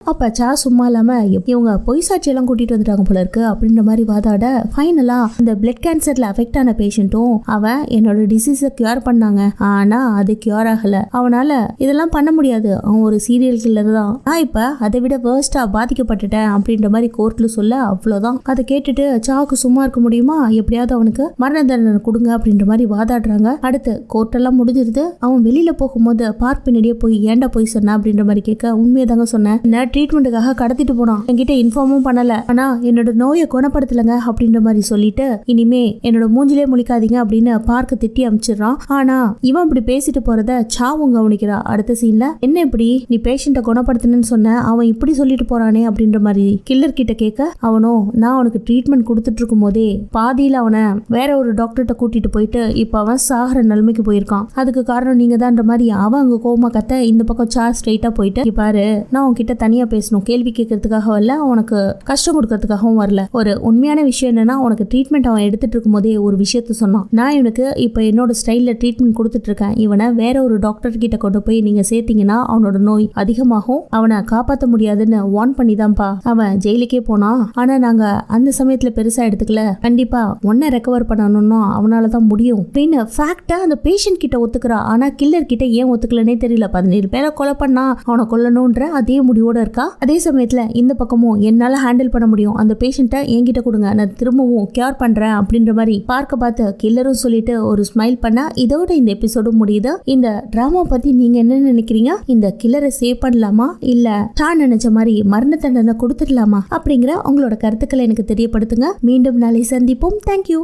அப்ப சா சும்மா இல்லாம இவங்க பொய் சாட்சியெல்லாம் கூட்டிட்டு வந்துட்டாங்க போல இருக்கு அப்படின்ற மாதிரி வாதாட, ஃபைனலா அந்த பிளட் கேன்சர்ல அஃபெக்ட் ஆன பேஷண்ட்டும், அவன் என்னோட டிசீஸை கியூர் பண்ணாங்க, ஆனா அது கியூர் ஆகல, அவனால இதெல்லாம் பண்ண முடியாது, அவன் ஒரு சீரியல் கில்லர் தான், நான் இப்ப அதை விட வேர்ஸ்டா பாதிக்கப்பட்டுட்டேன் அப்படின்ற மாதிரி கோர்ட்ல சொல்ல, அவ்வளவுதான். அதை கேட்டுட்டு சாவுக்கு சும்மா இருக்க முடியுமா, எப்படியாவது அவனுக்கு மரண தண்டனை கொடுங்க அப்படின்ற மாதிரி வாதாடுறாங்க. அடுத்து கோர்ட்டெல்லாம் முடிஞ்சிருது. அவன் வெளியில போகும்போது பார்க் பின்னாடியே போய் ஏண்டா போய் சொன்ன அப்படின்ற மாதிரி கேட்க, உண்மையை தாங்க சொன்னேன், ட்ரீட்மெண்ட்டுக்காக கடத்திட்டு போனான், என்கிட்ட இன்ஃபார்மும் பண்ணல, ஆனா என்னோட நோயை குணப்படுத்தலங்க அப்படின்ற மாதிரி சொல்லிட்டு, இனிமே என்னோட மூஞ்சிலே முழிக்காதீங்க அப்படின்னு பார்க்க திட்டி அமிச்சிடறான். ஆனா இவன் இப்படி பேசிட்டு போறத சாவும் கவனிக்கிறா. அடுத்த சீன்ல, என்ன இப்படி நீ பேஷண்ட்டை குணப்படுத்தணும்னு சொன்ன, அவன் இப்படி சொல்லிட்டு போறானே அப்படின்ற மாதிரி கில்லர் கிட்ட கேட்க, அவனோ நான் அவனுக்கு ட்ரீட்மெண்ட் கொடுத்துட்டு இருக்கும் போதே பாதியில அவனை வேற ஒரு டாக்டர்கிட்ட கூட்டிட்டு போயிட்டு இப்ப அவன் சாகிற நிலைமைக்கு போயிருக்கான், அதுக்கு காரணம் நீங்க தான்ற மாதிரி அவன் அங்க கோமா கத்த, இந்த பக்கம் சா ஸ்ட்ரைட்டா போயிட்டு, பாரு நான் உன்கிட்ட தனியா பேசணும், கேள்வி கேட்கறதுக்காக வரல, உனக்கு கஷ்டம் கொடுக்கறதுக்காகவும் வரல, ஒரு உண்மையான விஷயம் என்னன்னா, உனக்கு ட்ரீட்மெண்ட் அவன் எடுத்துட்டு இருக்கும் போதே ஒரு விஷயத்த சொன்னான், நான் இவனுக்கு இப்ப என்னோட ஸ்டைல்ல ட்ரீட்மெண்ட் கொடுத்துட்டு இருக்கேன், இவனை வேற ஒரு டாக்டர் கிட்ட கொண்டு போய் நீங்க சேர்த்தீங்கன்னா அவனோட நோய் அதிகமாகும், அவனை காப்பாற்ற முடியாதுன்னு வார்ன் பண்ணிதான்ப்பா அவன் ஜெயிலுக்கே போனான், ஆனா நாங்க அந்த சமயத்துல பெருசா எடுத்துக்கல, கண்டிப்பா உன்னை ரெக்கவர் பண்ணணும்னா அவனாலதான் முடியும் அப்படின்னு ஃபேக்டா அந்த பேஷண்ட் கிட்ட ஒத்துக்கிறா. ஆனா கில்லர் கிட்ட ஏன் ஒத்துக்கலனே தெரியல. 17 பேரை கொலை பண்ணா அவனை கொல்லணும்ன்ற அதே முடிவோட இருக்கா. அதே சமயத்துல இந்த பக்கமும் என்னால ஹேண்டில் பண்ண முடியும், அந்த பேஷண்ட்டை என்கிட்ட கொடுங்க, நான் திரும்பவும் கியூர் பண்றேன் அப்படின்ற மாதிரி பார்த்து கில்லரும் சொல்லிட்டு ஒரு ஸ்மைல் பண்ணா, இதோட இந்த எபிசோடும் முடியுது. இந்த டிராமா பத்தி நீங்க என்ன நினைக்கிறீங்க? இந்த கில்லரை சேவ் பண்ணலாமா, இல்ல தான் நினைச்ச மாதிரி மரண தண்டனை கொடுத்துடலாமா அப்படிங்கிற உங்களோட கருத்துக்களை எனக்கு தெரியப்படுத்துங்க. மீண்டும் நாளை சந்திப்போம். தேங்க்யூ.